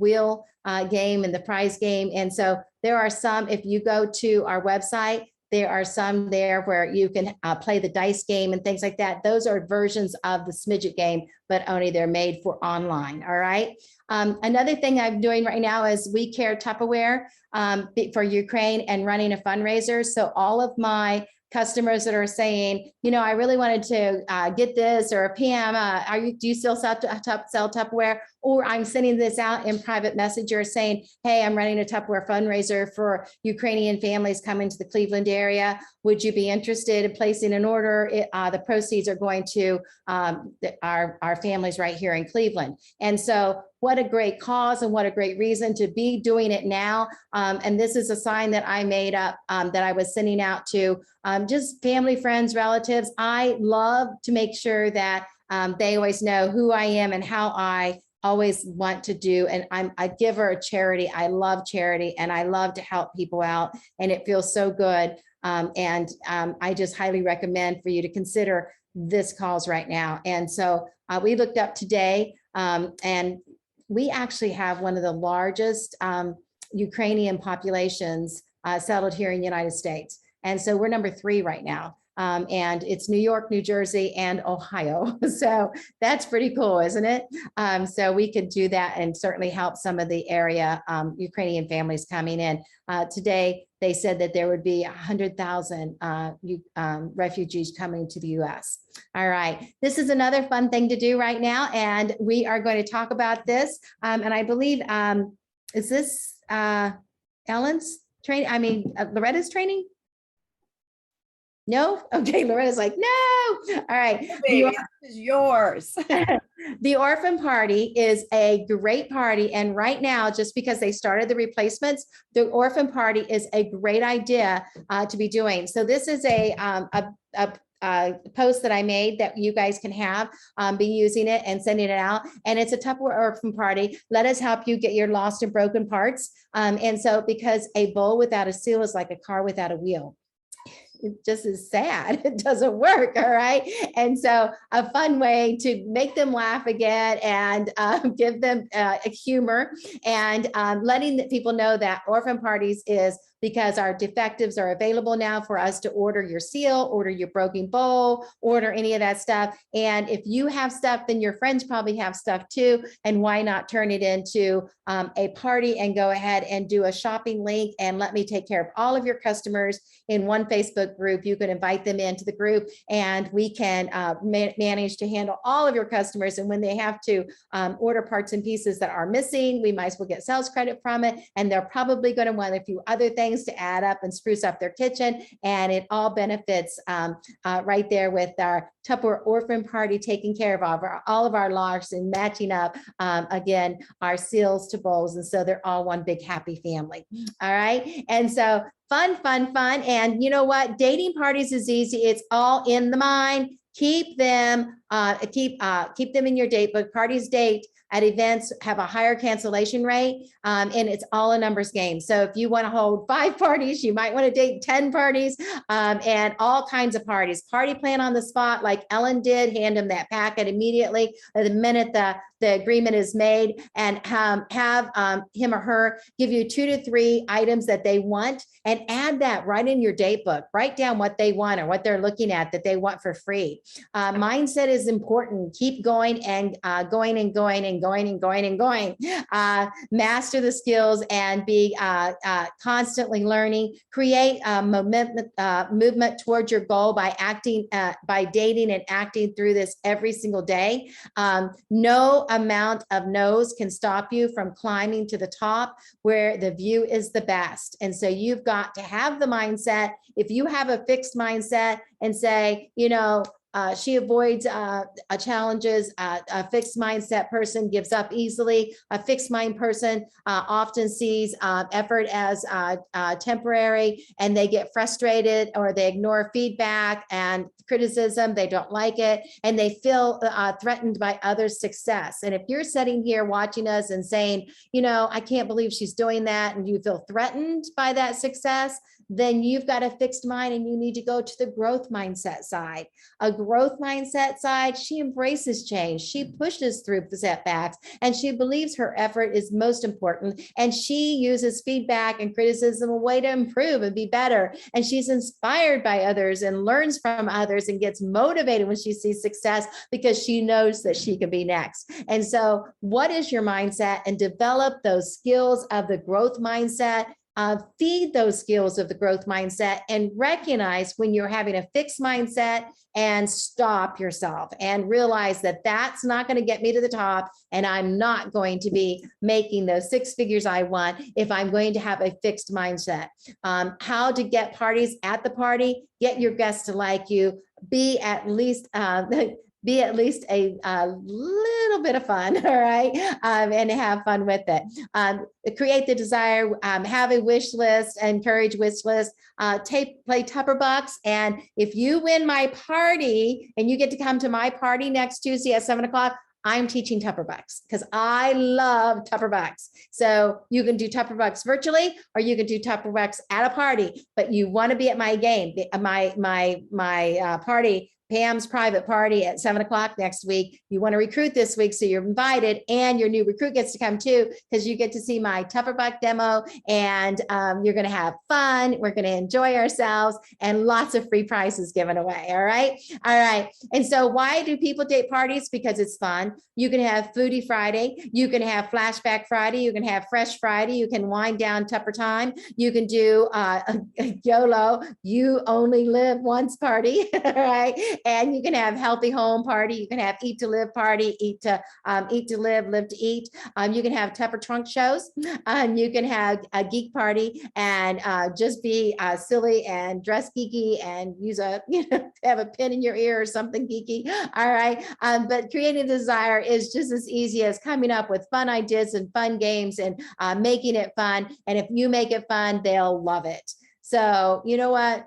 wheel game and the prize game. And so there are some, if you go to our website, there are some there where you can play the dice game and things like that. Those are versions of the smidget game, but only they're made for online. All right. Another thing I'm doing right now is We Care Tupperware for Ukraine and running a fundraiser. So all of my customers that are saying, you know, I really wanted to get this, or PM, do you still sell Tupperware? Or I'm sending this out in private messenger saying, hey, I'm running a Tupperware fundraiser for Ukrainian families coming to the Cleveland area. Would you be interested in placing an order? The proceeds are going to our families right here in Cleveland. And so what a great cause and what a great reason to be doing it now. And this is a sign that I made up that I was sending out to just family, friends, relatives. I love to make sure that they always know who I am and how I always want to do. And I'm a giver of charity. I love charity and I love to help people out. And it feels so good. I just highly recommend for you to consider this cause right now. And so we looked up today and we actually have one of the largest Ukrainian populations settled here in the United States. And so we're number 3 right now. and it's New York, New Jersey, and Ohio. So that's pretty cool, isn't it? So we could do that and certainly help some of the area Ukrainian families coming in. Today, they said that there would be 100,000 refugees coming to the U.S. All right, this is another fun thing to do right now, and we are going to talk about this. And I believe, is this Ellen's training? I mean, Loretta's training? No? Okay, Loretta's like, no. All right. Baby, this is yours. The Orphan Party is a great party. And right now, just because they started the replacements, the Orphan Party is a great idea to be doing. So this is a post that I made that you guys can have, be using it and sending it out. And it's a Tupper Orphan Party. Let us help you get your lost and broken parts. And so because a bowl without a seal is like a car without a wheel. It just is sad. It doesn't work. All right. And so a fun way to make them laugh again and give them humor and letting the people know that Orphan Parties is because our defectives are available now for us to order your seal, order your broken bowl, order any of that stuff. And if you have stuff, then your friends probably have stuff too. And why not turn it into a party and go ahead and do a shopping link and let me take care of all of your customers in one Facebook group. You can invite them into the group and we can manage to handle all of your customers. And when they have to order parts and pieces that are missing, we might as well get sales credit from it. And they're probably going to want a few other things to add up and spruce up their kitchen. And it all benefits right there with our Tupper Orphan Party, taking care of all of our logs and matching up, again, our seals to bowls. And so they're all one big happy family. All right. And so fun, fun, fun. And you know what? Dating parties is easy. It's all in the mind. Keep them in your date book. Parties date at events have a higher cancellation rate, and it's all a numbers game. So if you want to hold 5 parties, you might want to date 10 parties, and all kinds of parties. Party plan on the spot, like Ellen did, hand them that packet immediately the minute the agreement is made, and have him or her give you 2 to 3 items that they want, and add that right in your date book. Write down what they want or what they're looking at that they want for free. Mindset is important. Keep going and going and going and going and going and going. Master the skills and be constantly learning. Create movement towards your goal by dating and acting through this every single day. No amount of no's can stop you from climbing to the top where the view is the best. And so you've got to have the mindset. If you have a fixed mindset and say, you know, she avoids challenges. A fixed mindset person gives up easily. A fixed mind person often sees effort as temporary, and they get frustrated or they ignore feedback and criticism. They don't like it, and they feel threatened by others' success. And if you're sitting here watching us and saying, you know, I can't believe she's doing that, and you feel threatened by that success, then you've got a fixed mind and you need to go to the growth mindset side. A growth mindset side, she embraces change. She pushes through the setbacks and she believes her effort is most important. And she uses feedback and criticism a way to improve and be better. And she's inspired by others and learns from others and gets motivated when she sees success because she knows that she can be next. And so what is your mindset? And develop those skills of the growth mindset. Feed those skills of the growth mindset and recognize when you're having a fixed mindset and stop yourself and realize that that's not going to get me to the top. And I'm not going to be making those 6 figures I want if I'm going to have a fixed mindset. How to get parties at the party, get your guests to like you, be at least a little bit of fun, all right, and have fun with it. Create the desire, have a wish list, encourage wish list, play Tupper Bucks. And if you win my party and you get to come to my party next Tuesday at 7 o'clock, I'm teaching Tupper Bucks because I love Tupper Bucks. So you can do Tupper Bucks virtually, or you can do Tupper Bucks at a party, but you want to be at my game, my party Pam's private party at 7 o'clock next week. You want to recruit this week, so you're invited, and your new recruit gets to come too, because you get to see my Tupper Buck demo, and you're going to have fun. We're going to enjoy ourselves, and lots of free prizes given away. All right. And so why do people date parties? Because it's fun. You can have Foodie Friday. You can have Flashback Friday. You can have Fresh Friday. You can wind down Tupper time. You can do YOLO, you only live once party, right? And you can have Healthy Home Party. You can have Eat to Live Party, eat to live to eat. You can have Tupper Trunk shows. You can have a Geek Party and just be silly and dress geeky and use have a pin in your ear or something geeky. All right. But creating desire is just as easy as coming up with fun ideas and fun games and making it fun. And if you make it fun, they'll love it. So you know what?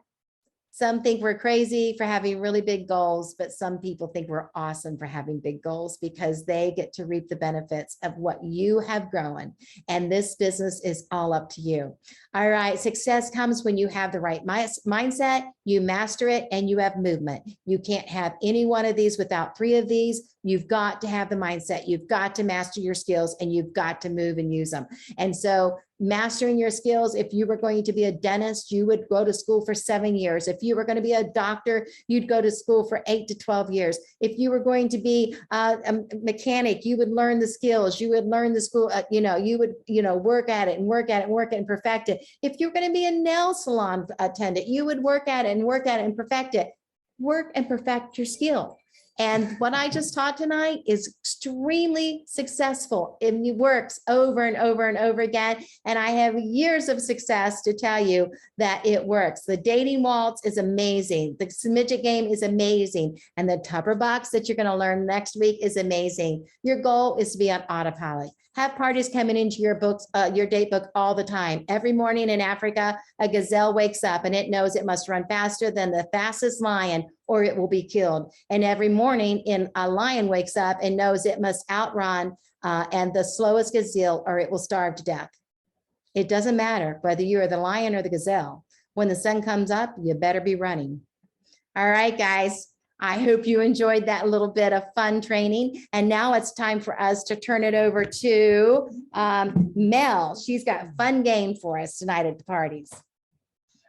Some think we're crazy for having really big goals, but some people think we're awesome for having big goals because they get to reap the benefits of what you have grown. And this business is all up to you. All right. Success comes when you have the right mindset, you master it, and you have movement. You can't have any one of these without three of these. You've got to have the mindset. You've got to master your skills, and you've got to move and use them. And so mastering your skills, if you were going to be a dentist, you would go to school for 7 years. If you were going to be a doctor, you'd go to school for 8 to 12 years. If you were going to be a mechanic, you would learn the skills. You would learn the school, you would, work at it and work at it and work it and perfect it. If you're going to be a nail salon attendant, you would work at it and work at it and perfect it. Work and perfect your skill. And what I just taught tonight is extremely successful. It works over and over and over again. And I have years of success to tell you that it works. The Dating Waltz is amazing. The Midget game is amazing. And the Tupper box that you're going to learn next week is amazing. Your goal is to be on autopilot. Have parties coming into your books, your date book all the time. Every morning in Africa, a gazelle wakes up and it knows it must run faster than the fastest lion or it will be killed. And every morning a lion wakes up and knows it must outrun and the slowest gazelle or it will starve to death. It doesn't matter whether you're the lion or the gazelle. When the sun comes up, you better be running. All right, guys. I hope you enjoyed that little bit of fun training. And now it's time for us to turn it over to Mel. She's got a fun game for us tonight at the parties.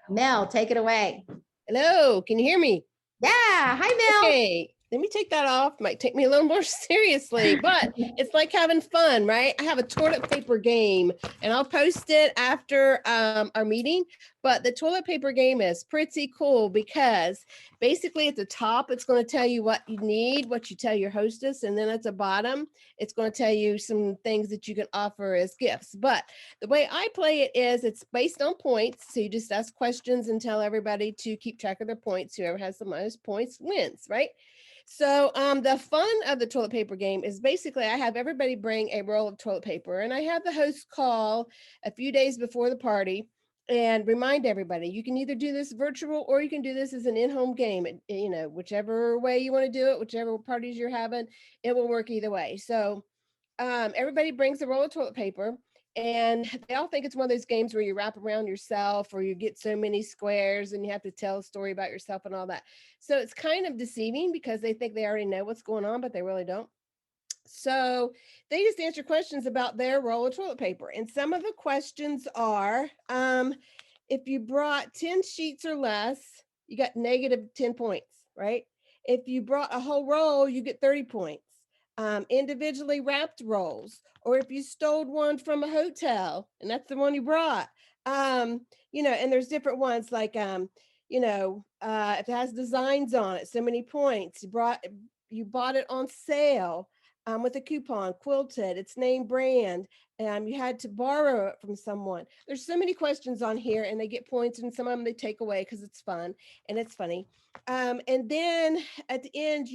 Mel, take it away. Hello, can you hear me? Yeah, hi Mel. Okay, let me take that off. Might take me a little more seriously, but it's like having fun, right? I have a toilet paper game and I'll post it after our meeting, but the toilet paper game is pretty cool because basically at the top, it's going to tell you what you need, what you tell your hostess, and then at the bottom, it's going to tell you some things that you can offer as gifts. But the way I play it is it's based on points. So you just ask questions and tell everybody to keep track of their points. Whoever has the most points wins, right? So the fun of the toilet paper game is basically I have everybody bring a roll of toilet paper and I have the host call a few days before the party and remind everybody you can either do this virtual or you can do this as an in-home game. Whichever way you want to do it, whichever parties you're having, it will work either way. So everybody brings a roll of toilet paper. And they all think it's one of those games where you wrap around yourself or you get so many squares and you have to tell a story about yourself and all that. So it's kind of deceiving because they think they already know what's going on, but they really don't. So they just answer questions about their roll of toilet paper. And some of the questions are, if you brought 10 sheets or less, you got negative 10 points, right? If you brought a whole roll, you get 30 points. Individually wrapped rolls, or if you stole one from a hotel and that's the one you brought, and there's different ones like, if it has designs on it, so many points. You bought it on sale with a coupon, quilted, it's name brand, you had to borrow it from someone. There's so many questions on here and they get points and some of them they take away because it's fun and it's funny. And then at the end,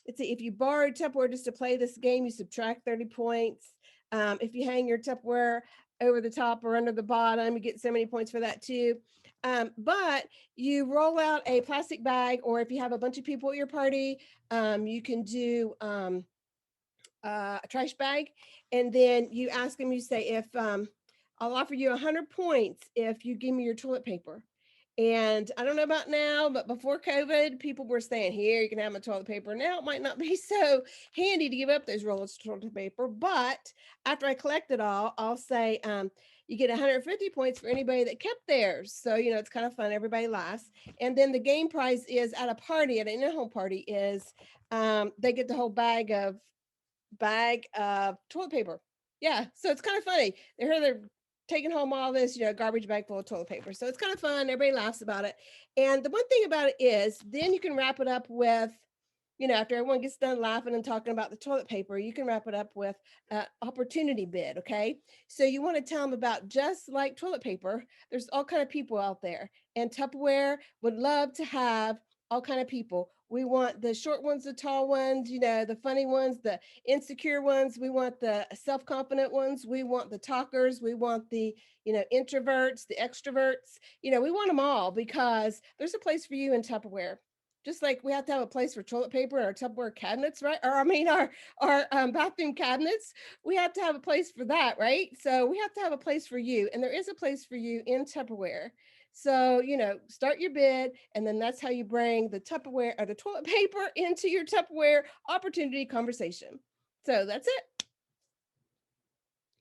let's see, if you borrowed Tupperware just to play this game, you subtract 30 points. If you hang your Tupperware over the top or under the bottom, you get so many points for that too. But you roll out a plastic bag, or if you have a bunch of people at your party, you can do a trash bag. And then you ask them, you say, if I'll offer you 100 points if you give me your toilet paper. And I don't know about now, but before COVID, people were saying, here, you can have my toilet paper. Now it might not be so handy to give up those rolls of toilet paper. But after I collect it all, I'll say, you get 150 points for anybody that kept theirs. So, it's kind of fun. Everybody laughs. And then the game prize is at a party, at an in-home party, is they get the whole bag of toilet paper. Yeah. So it's kind of funny. They're taking home all this, garbage bag full of toilet paper. So it's kind of fun. Everybody laughs about it. And the one thing about it is then you can wrap it up with, after everyone gets done laughing and talking about the toilet paper, you can wrap it up with an opportunity bid. Okay. So you want to tell them about, just like toilet paper, there's all kind of people out there, and Tupperware would love to have all kind of people. We want the short ones, the tall ones, the funny ones, the insecure ones. We want the self-confident ones. We want the talkers. We want the, introverts, the extroverts. We want them all, because there's a place for you in Tupperware. Just like we have to have a place for toilet paper in our Tupperware cabinets, right? Or our bathroom cabinets. We have to have a place for that, right? So we have to have a place for you, and there is a place for you in Tupperware. So, start your bid, and then that's how you bring the Tupperware or the toilet paper into your Tupperware opportunity conversation. So that's it.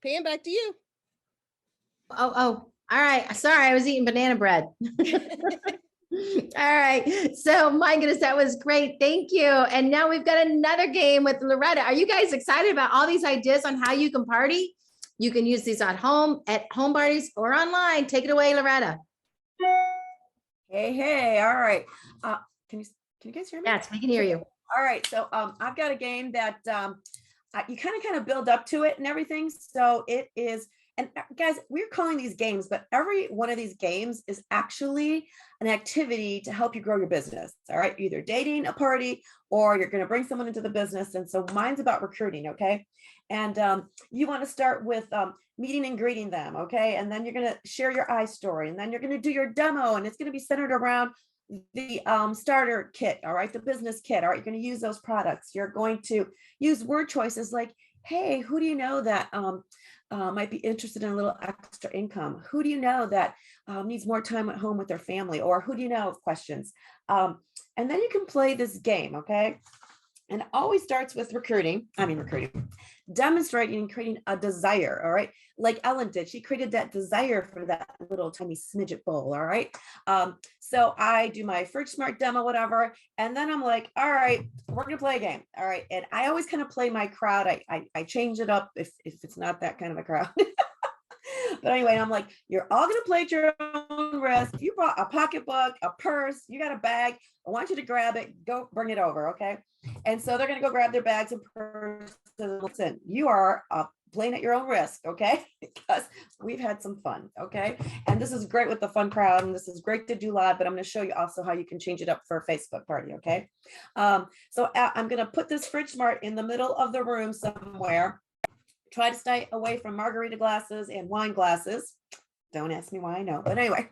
Pam, back to you. Oh, all right. Sorry, I was eating banana bread. All right. So my goodness, that was great. Thank you. And now we've got another game with Loretta. Are you guys excited about all these ideas on how you can party? You can use these at home parties or online. Take it away, Loretta. Hey, all right. Can you guys hear me? Yes, we can hear you. All right, so I've got a game that you kind of build up to it and everything. So it is, and guys, we're calling these games, but every one of these games is actually an activity to help you grow your business. All right, either dating, a party, or you're going to bring someone into the business. And so mine's about recruiting, okay? And you want to start with meeting and greeting them, okay? And then you're going to share your I story, and then you're going to do your demo, and it's going to be centered around the starter kit, all right, the business kit, all right, you're going to use those products. You're going to use word choices like, hey, who do you know that might be interested in a little extra income? Who do you know that needs more time at home with their family? Or who do you know of questions? And then you can play this game, okay? And it always starts with demonstrating and creating a desire, all right? Like Ellen did, she created that desire for that little tiny smidget bowl, all right? So I do my Fridge Smart demo, whatever, and then I'm like, all right, we're gonna play a game, all right? And I always kind of play my crowd. I change it up if it's not that kind of a crowd. But anyway, I'm like, you're all going to play at your own risk. If you brought a pocketbook, a purse, you got a bag, I want you to grab it, go bring it over, okay? And so they're going to go grab their bags and purses. Listen, you are playing at your own risk, okay? Because we've had some fun, okay? And this is great with the fun crowd, and this is great to do live, but I'm going to show you also how you can change it up for a Facebook party, okay? So I'm going to put this Fridge Smart in the middle of the room somewhere. Try to stay away from margarita glasses and wine glasses. Don't ask me why, I know, but anyway.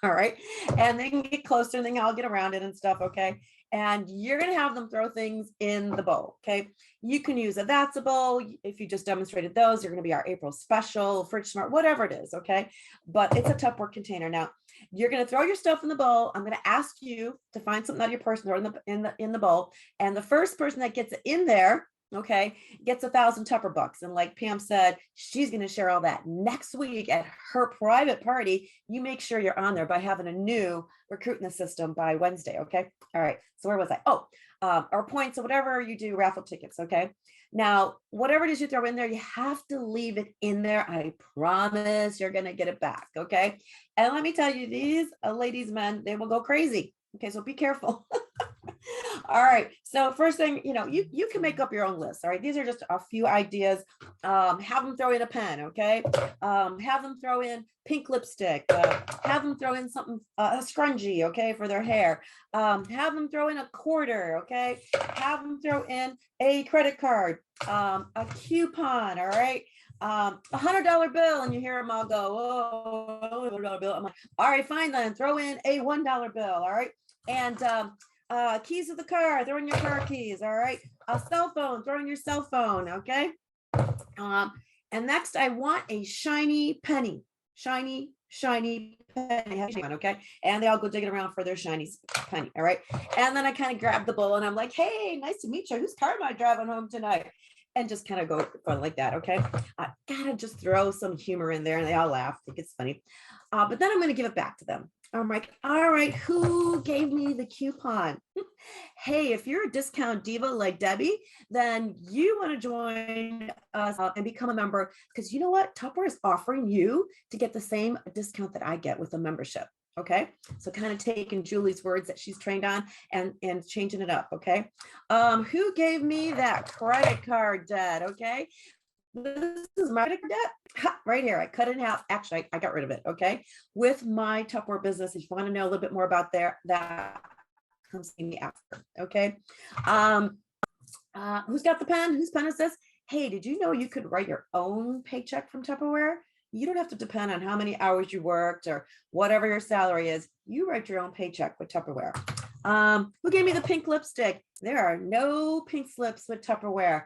All right. And then get closer, and then I'll get around it and stuff, okay? And you're going to have them throw things in the bowl, okay? You can use a That's a Bowl. If you just demonstrated those, you're going to be our April special, Fridge Smart, whatever it is, okay? But it's a Tupperware container. Now, you're going to throw your stuff in the bowl. I'm going to ask you to find something out of your purse and throw it in the bowl. And the first person that gets it in there, okay, gets 1,000 Tupper bucks. And like Pam said, she's going to share all that next week at her private party. You make sure you're on there by having a new recruit in the system by Wednesday. Okay. All right. So where was I? Oh, or points or whatever you do, raffle tickets. Okay. Now, whatever it is you throw in there, you have to leave it in there. I promise you're going to get it back. Okay. And let me tell you, these ladies, men, they will go crazy. Okay. So be careful. All right. So first thing, you can make up your own list. All right. These are just a few ideas. Have them throw in a pen. Okay. Have them throw in pink lipstick. Have them throw in something, a scrunchie. Okay. For their hair. Have them throw in a quarter. Okay. Have them throw in a credit card, a coupon. All right. $100 bill, and you hear them all go, oh, $100 bill. I'm like, all right, fine then. Throw in a $1 bill. All right. And, keys of the car, throw in your car keys, all right? A cell phone, throw in your cell phone, okay? And next, I want a shiny penny, shiny shiny penny, okay? And they all go digging around for their shiny penny, all right? And then I kind of grab the bowl and I'm like, hey, nice to meet you. Whose car am I driving home tonight? And just kind of go like that, okay? I gotta just throw some humor in there and they all laugh, think it's funny. But then I'm gonna give it back to them. I'm like, all right, who gave me the coupon? Hey, if you're a discount diva like Debbie, then you want to join us and become a member, because you know what? Tupper is offering you to get the same discount that I get with a membership. Okay, so kind of taking Julie's words that she's trained on and changing it up. Okay, who gave me that credit card debt? Okay, this is my credit card debt right here. I cut it in half. Actually, I got rid of it. Okay, with my Tupperware business. If you want to know a little bit more about that, come see me after. Okay, who's got the pen? Whose pen is this? Hey, did you know you could write your own paycheck from Tupperware? You don't have to depend on how many hours you worked or whatever your salary is. You write your own paycheck with Tupperware. Who gave me the pink lipstick? There are no pink slips with Tupperware.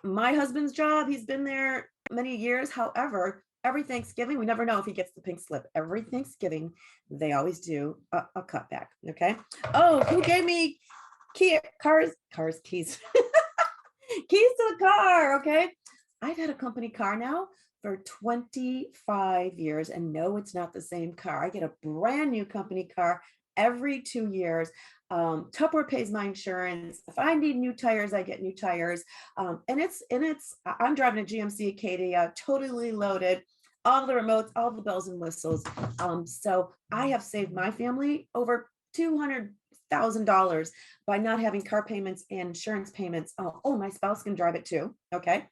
My husband's job, he's been there many years. However, every Thanksgiving, we never know if he gets the pink slip. Every Thanksgiving, they always do a cutback. Okay. Oh, who gave me keys? Keys to the car. Okay. I've had a company car now for 25 years, and no, it's not the same car. I get a brand new company car every 2 years. Tupperware pays my insurance. If I need new tires, I get new tires. And I'm driving a GMC Acadia, totally loaded, all the remotes, all the bells and whistles. So I have saved my family over $200,000 by not having car payments and insurance payments. Oh, my spouse can drive it too. Okay.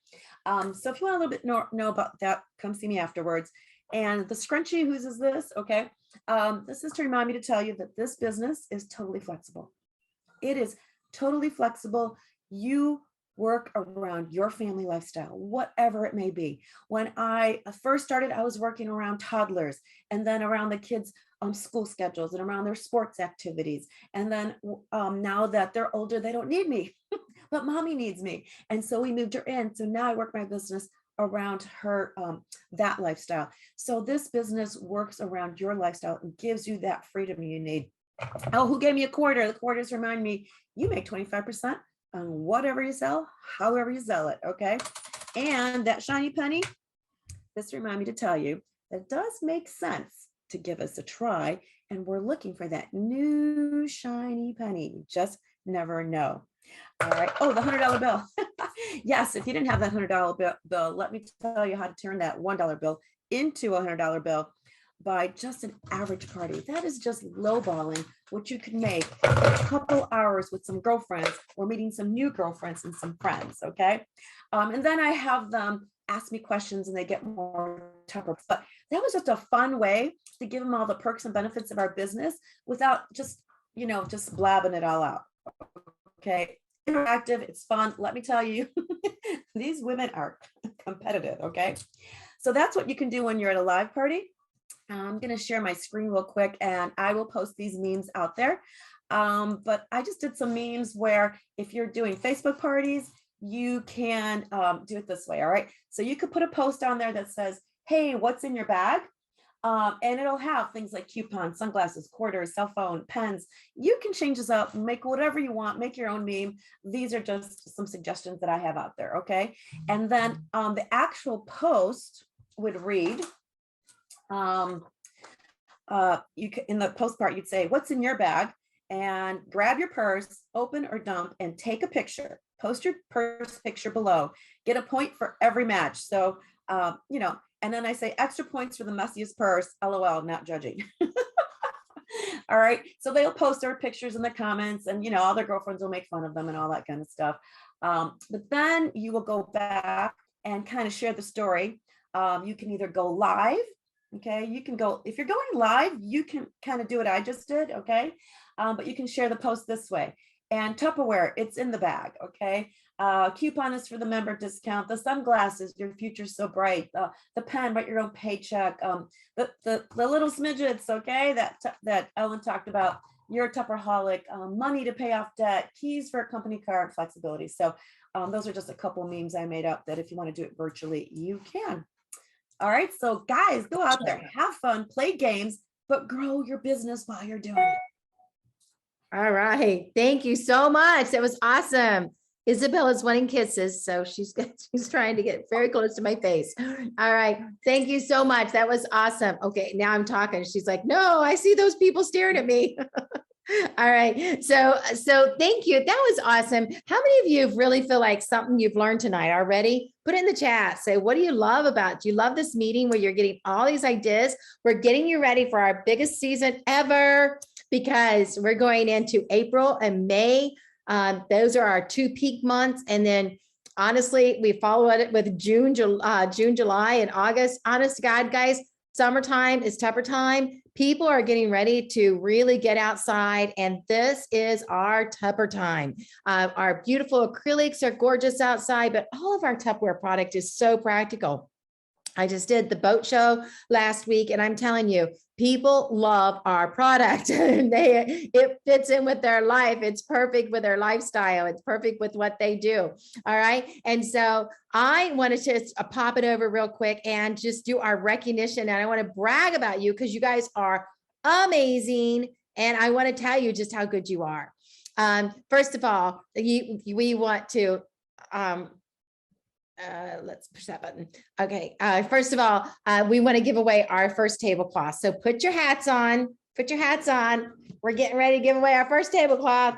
So if you want a little bit know about that, come see me afterwards. And the scrunchie, whose is this? Okay. This is to remind me to tell you that this business is totally flexible. It is totally flexible. You work around your family lifestyle, whatever it may be. When I first started, I was working around toddlers and then around the kids' school schedules and around their sports activities. And then now that they're older, they don't need me, but mommy needs me. And so we moved her in. So now I work my business around her, that lifestyle. So this business works around your lifestyle and gives you that freedom you need. Oh, who gave me a quarter? The quarters remind me, you make 25% on whatever you sell, however you sell it. Okay. And that shiny penny, this reminds me to tell you that it does make sense to give us a try. And we're looking for that new shiny penny. You just never know. All right. Oh, the $100 bill. Yes. If you didn't have that $100 bill, let me tell you how to turn that $1 bill into a $100 bill by just an average party. That is just lowballing what you could make a couple hours with some girlfriends or meeting some new girlfriends and some friends. Okay. And then I have them ask me questions and they get more Tupper. But that was just a fun way to give them all the perks and benefits of our business without just, just blabbing it all out. Okay. Interactive. It's fun. Let me tell you, these women are competitive. Okay. So that's what you can do when you're at a live party. I'm going to share my screen real quick and I will post these memes out there. But I just did some memes where if you're doing Facebook parties, you can do it this way. All right. So you could put a post on there that says, hey, what's in your bag? And it'll have things like coupons, sunglasses, quarters, cell phone, pens. You can change this up, make whatever you want, make your own meme. These are just some suggestions that I have out there. Okay. And then the actual post would read, you can, in the post part, you'd say, what's in your bag? And grab your purse, open or dump, and take a picture. Post your purse picture below. Get a point for every match. So, and then I say extra points for the messiest purse. LOL, not judging. All right. So they'll post their pictures in the comments and, all their girlfriends will make fun of them and all that kind of stuff. But then you will go back and kind of share the story. You can either go live. Okay. You can go, if you're going live, you can kind of do what I just did. Okay. But you can share the post this way. And Tupperware, it's in the bag. Okay. Coupon is for the member discount. The sunglasses, your future's so bright. The pen, write your own paycheck. The little smidgets, okay, that Ellen talked about. You're a Tupperholic. Money to pay off debt. Keys for a company car and flexibility. So those are just a couple memes I made up that if you want to do it virtually, you can. All right. So guys, go out there, have fun, play games, but grow your business while you're doing it. All right. Thank you so much. That was awesome. Isabella's wanting kisses, so she's trying to get very close to my face. All right. Thank you so much. That was awesome. Okay, now I'm talking. She's like, no, I see those people staring at me. All right. So thank you. That was awesome. How many of you really feel like something you've learned tonight already? Put it in the chat. Say, what do you love about it? Do you love this meeting where you're getting all these ideas? We're getting you ready for our biggest season ever because we're going into April and May. Those are our 2 peak months. And then honestly, we follow it with June, July, and August. Honest to God, guys, summertime is Tupper time. People are getting ready to really get outside, and this is our Tupper time. Our beautiful acrylics are gorgeous outside, but all of our Tupperware product is so practical. I just did the boat show last week, and I'm telling you, people love our product. It fits in with their life. It's perfect with their lifestyle. It's perfect with what they do. All right. And so I wanted to pop it over real quick and just do our recognition. And I want to brag about you because you guys are amazing. And I want to tell you just how good you are. First of all, we want to, let's push that button. Okay. First of all, we want to give away our first tablecloth. So put your hats on. Put your hats on. We're getting ready to give away our first tablecloth.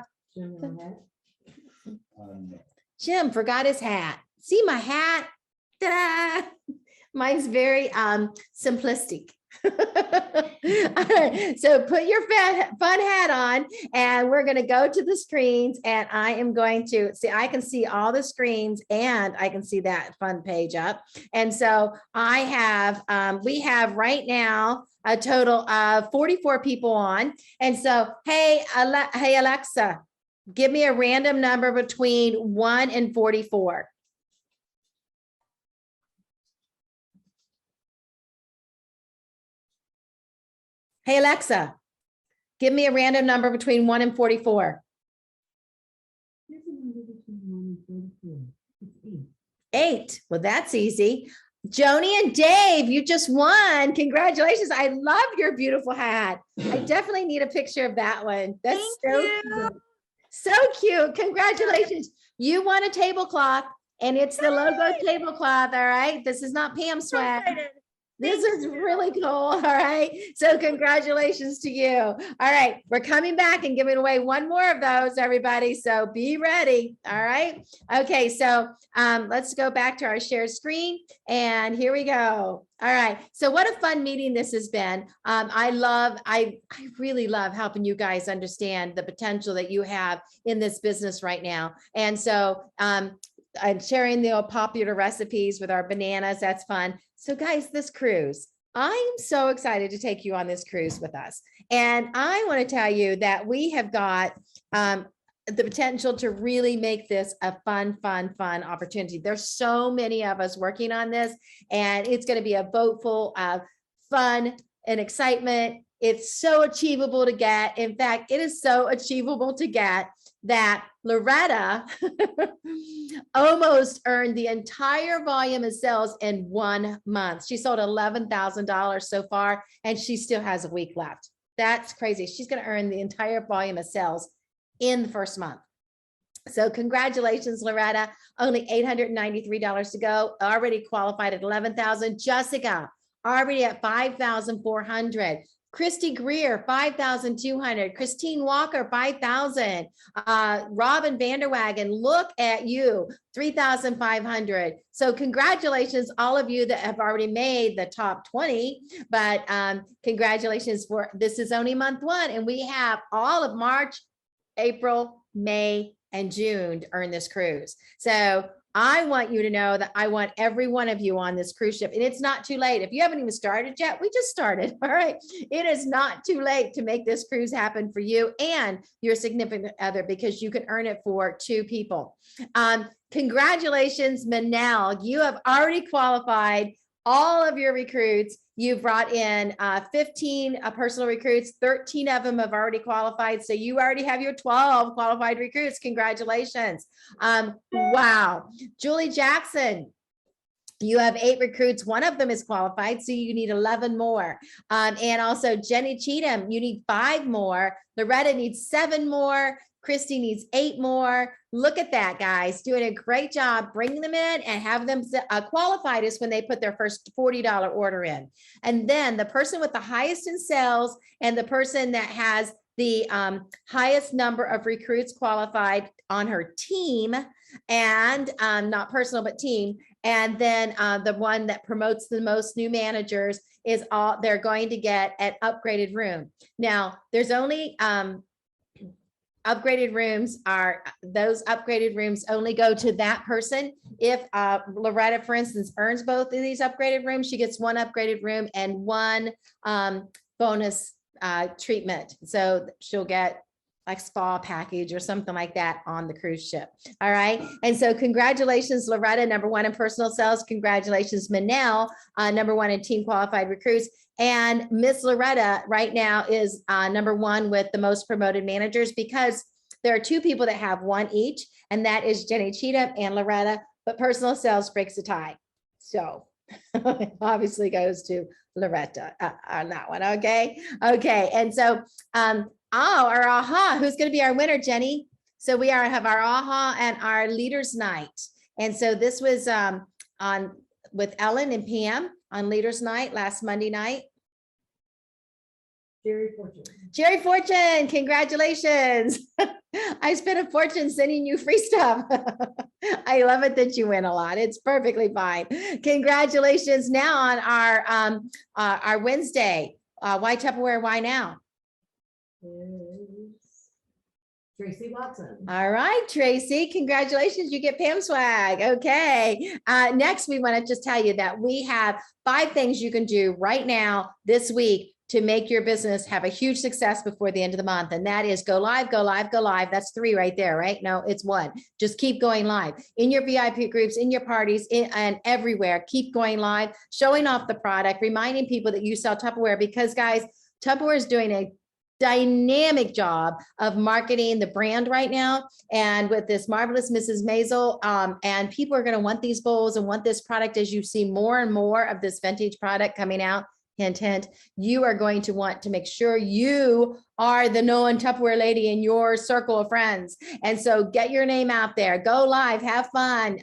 Jim forgot his hat. See my hat? Ta-da! Mine's very simplistic. All right, so put your fun hat on and we're going to go to the screens and I am going to see, I can see all the screens and I can see that fun page up. And so I have, we have right now a total of 44 people on. And so, hey Alexa, give me a random number between 1 and 44. Hey, Alexa, give me a random number between 1 and 44. 8. Well, that's easy. Joni and Dave, you just won. Congratulations. I love your beautiful hat. I definitely need a picture of that one. That's so cute. Congratulations. You won a tablecloth and it's the logo tablecloth. All right. This is not Pam swag. This is really cool. All right. So congratulations to you. All right. We're coming back and giving away one more of those, everybody. So be ready. All right. Okay. So let's go back to our shared screen. And here we go. All right. So what a fun meeting this has been. I really love helping you guys understand the potential that you have in this business right now. And so I'm sharing the popular recipes with our bananas. That's fun. So guys, this cruise, I'm so excited to take you on this cruise with us. And I want to tell you that we have got the potential to really make this a fun opportunity. There's so many of us working on this, and it's going to be a boat full of fun and excitement. It's so achievable to get. In fact, it is so achievable to get that Loretta almost earned the entire volume of sales in 1 month. She sold $11,000 so far, and she still has a week left. That's crazy. She's going to earn the entire volume of sales in the first month. So congratulations, Loretta. Only $893 to go. Already qualified at $11,000. Jessica, already at $5,400. Christy Greer, $5,200. Christine Walker, $5,000. Robin Vanderwagen, look at you, $3,500. So congratulations, all of you that have already made the top 20, but congratulations for, this is only month 1 and we have all of March, April, May, and June to earn this cruise. So I want you to know that I want every one of you on this cruise ship, and it's not too late. If you haven't even started yet, we just started. All right. It is not too late to make this cruise happen for you and your significant other, because you can earn it for 2 people. Congratulations, Manel. You have already qualified all of your recruits. You brought in 15 personal recruits, 13 of them have already qualified. So you already have your 12 qualified recruits. Congratulations. Wow. Julie Jackson, You have 8 recruits. One of them is qualified, so you need 11 more. And also Jenny Cheatham, you need 5 more. Loretta needs 7 more. Christy needs 8 more. Look at that, guys, doing a great job. Bring them in and have them qualified is when they put their first $40 order in. And then the person with the highest in sales and the person that has the highest number of recruits qualified on her team, and not personal, but team. And then the one that promotes the most new managers is they're going to get an upgraded room. Now, there's only upgraded rooms those upgraded rooms only go to that person. If Loretta, for instance, earns both of these upgraded rooms, she gets 1 upgraded room and 1 bonus treatment. So she'll get like spa package or something like that on the cruise ship. All right. And so congratulations, Loretta, number 1 in personal sales. Congratulations, Manel, number 1 in team qualified recruits. And Miss Loretta right now is number 1 with the most promoted managers, because there are 2 people that have 1 each, and that is Jenny Cheatham and Loretta, but personal sales breaks a tie. So it obviously goes to Loretta on that one. Okay. Okay. And so, our AHA, who's going to be our winner, Jenny? So we have our AHA and our leaders night. And so this was on with Ellen and Pam on leaders night last Monday night. Jerry Fortune. Jerry Fortune, congratulations. I spent a fortune sending you free stuff. I love it that you win a lot. It's perfectly fine. Congratulations. Now on our Wednesday, why Tupperware, why now? Tracy Watson. All right, Tracy, congratulations. You get Pam swag. Okay. Next, we want to just tell you that we have 5 things you can do right now this week to make your business have a huge success before the end of the month. And that is go live, go live, go live. That's 3 right there, right? No, it's 1. Just keep going live in your VIP groups, in your parties, and everywhere. Keep going live, showing off the product, reminding people that you sell Tupperware, because guys, Tupperware is doing a dynamic job of marketing the brand right now. And with this marvelous Mrs. Maisel, and people are going to want these bowls and want this product as you see more and more of this vintage product coming out. Hint, hint, you are going to want to make sure you are the known Tupperware lady in your circle of friends. And so get your name out there, go live, have fun.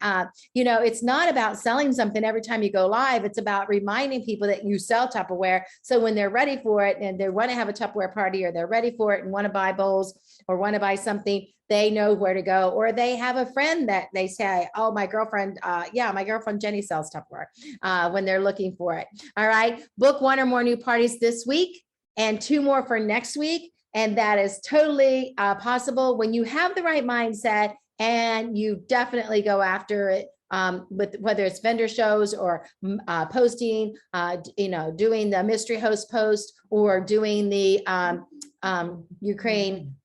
It's not about selling something every time you go live. It's about reminding people that you sell Tupperware. So when they're ready for it and they want to have a Tupperware party, or they're ready for it and want to buy bowls or want to buy something, they know where to go. Or they have a friend that they say, oh, my girlfriend, my girlfriend Jenny sells Tupperware, when they're looking for it. All right. Book 1 or more new parties this week and 2 more for next week. And that is totally possible when you have the right mindset and you definitely go after it. With whether it's vendor shows or posting, doing the mystery host post, or doing the Ukraine,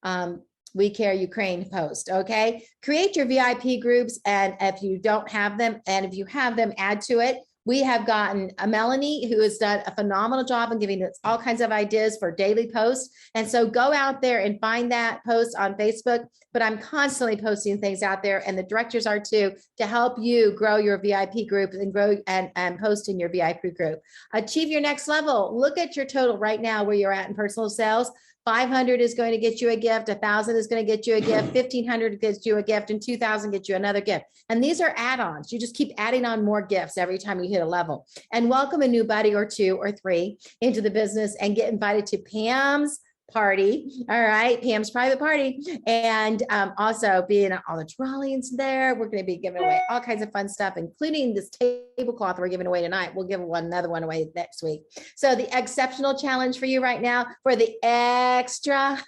We Care Ukraine post. Okay. Create your VIP groups. And if you don't have them, and if you have them, add to it. We have gotten a Melanie who has done a phenomenal job in giving us all kinds of ideas for daily posts. And so go out there and find that post on Facebook, but I'm constantly posting things out there, and the directors are too, to help you grow your VIP group and grow and post in your VIP group. Achieve your next level. Look at your total right now where you're at in personal sales. 500 is going to get you a gift, 1,000 is going to get you a gift, 1,500 gets you a gift, and 2,000 gets you another gift. And these are add-ons. You just keep adding on more gifts every time you hit a level. And welcome a new buddy or 2 or 3 into the business and get invited to Pam's party. All right, Pam's private party. And also being all the drawings there. We're going to be giving away all kinds of fun stuff, including this tablecloth we're giving away tonight. We'll give another one away next week. So the exceptional challenge for you right now for the extra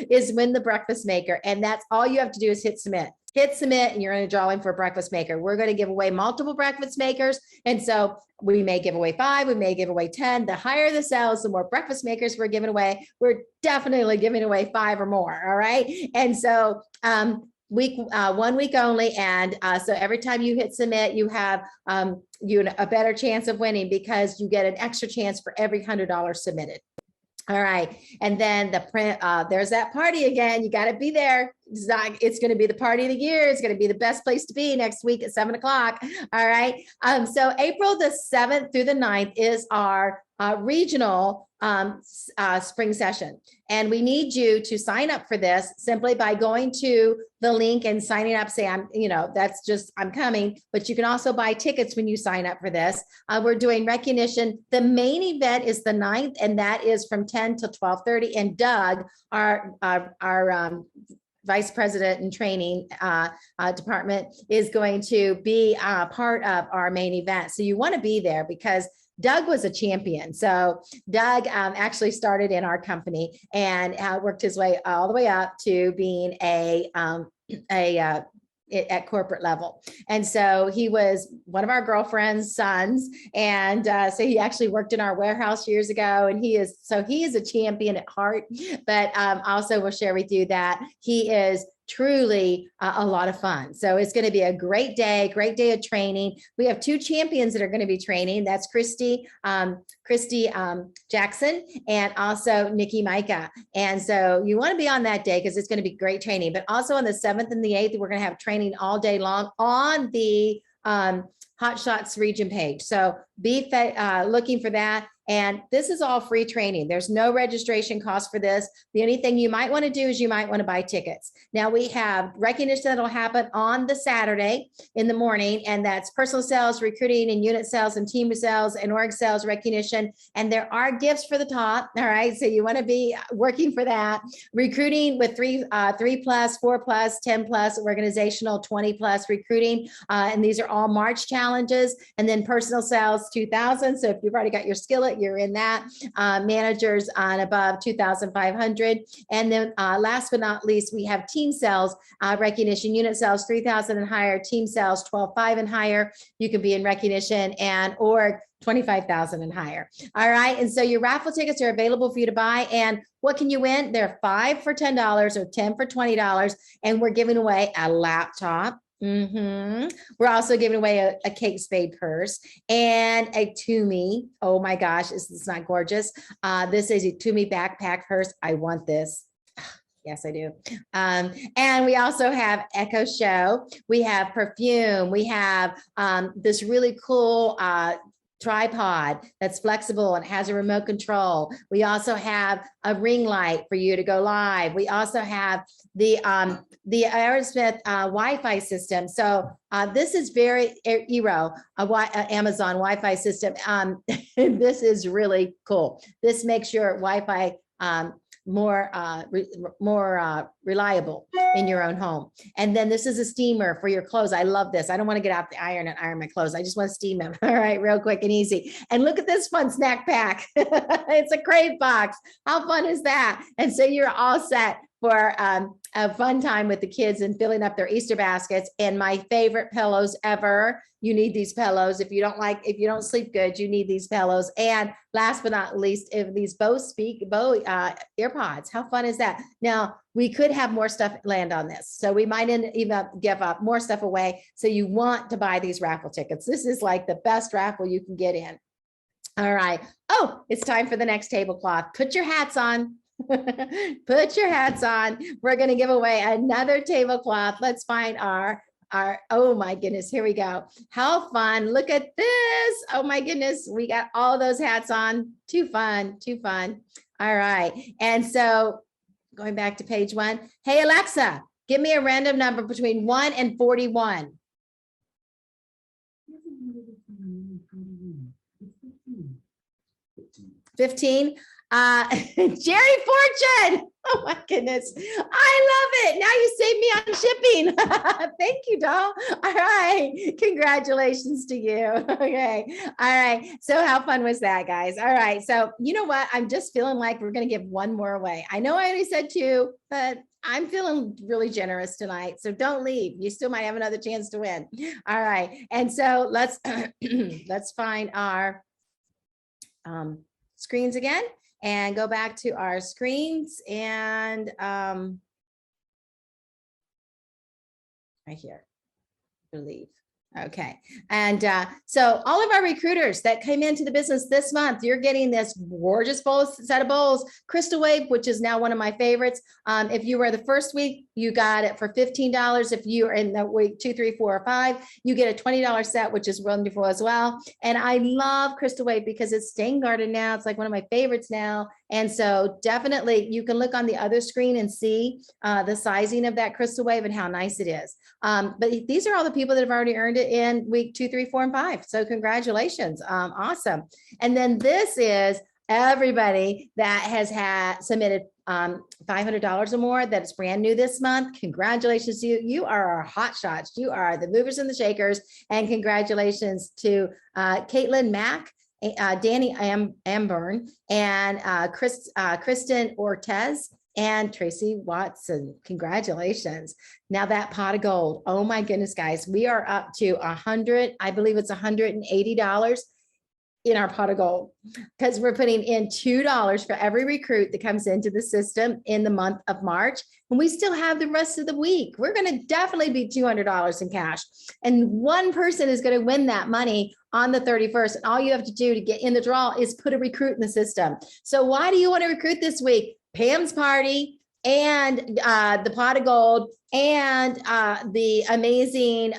is win the breakfast maker. And that's all you have to do is hit submit. Hit submit and you're in a drawing for a breakfast maker. We're going to give away multiple breakfast makers. And so we may give away 5, we may give away 10. The higher the sales, the more breakfast makers we're giving away. We're definitely giving away 5 or more. All right. And so 1 week only. And so every time you hit submit, you have a better chance of winning, because you get an extra chance for every $100 submitted. All right. And then the print, there's that party again. You got to be there. It's going to be the party of the year. It's going to be the best place to be next week at 7 o'clock. All right. So April the 7th through the 9th is our regional spring session. And we need you to sign up for this simply by going to the link and signing up. Say, that's just, I'm coming, but you can also buy tickets when you sign up for this. We're doing recognition. The main event is the 9th, and that is from 10 to 12:30. And Doug, our vice president in training department, is going to be part of our main event. So you want to be there because Doug was a champion. So Doug actually started in our company and worked his way all the way up to being at corporate level. And so he was one of our girlfriend's sons. And so he actually worked in our warehouse years ago. And he is a champion at heart, but also will share with you that he is truly a lot of fun. So it's going to be a great day of training. We have 2 champions that are going to be training. That's Christy Jackson and also Nikki Micah. And so you want to be on that day because it's going to be great training. But also on the 7th and the 8th, we're going to have training all day long on the Hot Shots region page. So be looking for that. And this is all free training. There's no registration cost for this. The only thing you might want to do is you might want to buy tickets. Now we have recognition that'll happen on the Saturday in the morning, and that's personal sales, recruiting, and unit sales, and team sales, and org sales recognition. And there are gifts for the top. All right, so you want to be working for that. Recruiting with 3+, 4+, 10+, organizational 20+ recruiting, and these are all March challenges. And then personal sales 2,000. So if you've already got your skillet, you're in that. Managers on above 2,500. And then last but not least, we have team sales recognition, unit sales 3,000 and higher, team sales 12,500 and higher. You can be in recognition and org 25,000 and higher. All right. And so your raffle tickets are available for you to buy. And what can you win? They're 5 for $10 or 10 for $20. And we're giving away a laptop. We're also giving away a Kate Spade purse and a Toomey. Oh my gosh, is this not gorgeous? This is a Toomey backpack purse. I want this. Yes, I do. And we also have Echo Show. We have perfume. We have this really cool tripod that's flexible and has a remote control. We also have a ring light for you to go live. We also have the Aerosmith Wi-Fi system. So this is very Amazon Wi-Fi system. This is really cool. This makes your Wi-Fi more reliable in your own home. And then this is a steamer for your clothes. I love this. I don't want to get out the iron and iron my clothes. I just want to steam them. All right, real quick and easy. And look at this fun snack pack. It's a crave box. How fun is that? And so you're all set for a fun time with the kids and filling up their Easter baskets. And my favorite pillows ever. You need these pillows. If you don't sleep good, you need these pillows. And last but not least, if these Bose earpods, how fun is that? Now we could have more stuff land on this. So we might even give up more stuff away. So you want to buy these raffle tickets. This is like the best raffle you can get in. All right. Oh, it's time for the next tablecloth. Put your hats on. Put your hats on. We're going to give away another tablecloth. Let's find our, oh my goodness, here we go. How fun. Look at this. Oh my goodness. We got all those hats on. Too fun, too fun. All right. And so going back to page 1. Hey, Alexa, give me a random number between 1 and 41. 15. Jerry Fortune. Oh my goodness. I love it. Now you saved me on shipping. Thank you, doll. All right. Congratulations to you. Okay. All right. So how fun was that, guys? All right. So you know what? I'm just feeling like we're going to give one more away. I know I only said 2, but I'm feeling really generous tonight. So don't leave. You still might have another chance to win. All right. And so let's find our screens again. And go back to our screens and right here, I believe. Okay. And so all of our recruiters that came into the business this month, you're getting this gorgeous set of bowls, Crystal Wave, which is now one of my favorites. If you were the first week, you got it for $15. If you are in the week 2, 3, 4, or 5, you get a $20 set, which is wonderful as well. And I love Crystal Wave because it's stain guarded now. It's like one of my favorites now. And so definitely you can look on the other screen and see the sizing of that Crystal Wave and how nice it is. But these are all the people that have already earned it in week 2, 3, 4, and 5. So congratulations. Awesome. And then this is everybody that has submitted $500 or more that is brand new this month. Congratulations to you. You are our hot shots. You are the movers and the shakers. And congratulations to Caitlin Mack, Danny Amburn, and Kristen Ortez, and Tracy Watson. Congratulations. Now that pot of gold. Oh my goodness, guys, we are up to I believe it's $180 in our pot of gold because we're putting in $2 for every recruit that comes into the system in the month of March. And we still have the rest of the week. We're going to definitely be $200 in cash. And one person is going to win that money on the 31st. And all you have to do to get in the draw is put a recruit in the system. So why do you want to recruit this week? Pam's party and the pot of gold and the amazing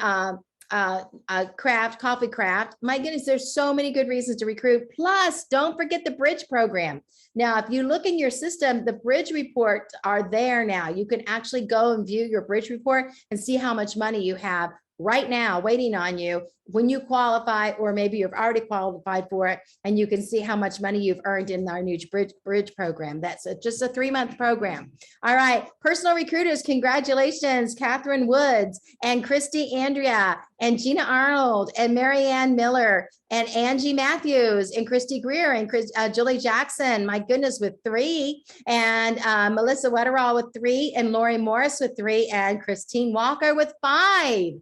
coffee craft. My goodness, there's so many good reasons to recruit. Plus, don't forget the bridge program. Now, if you look in your system, the bridge reports are there now. You can actually go and view your bridge report and see how much money you have right now waiting on you when you qualify, or maybe you've already qualified for it, and you can see how much money you've earned in our new bridge program. That's just a 3-month program. All right, personal recruiters, congratulations, Catherine Woods and Christy Andrea and Gina Arnold and Marianne Miller and Angie Matthews and Christy Greer and Julie Jackson, my goodness, with 3, and Melissa Wetterall with 3, and Lori Morris with 3, and Christine Walker with 5.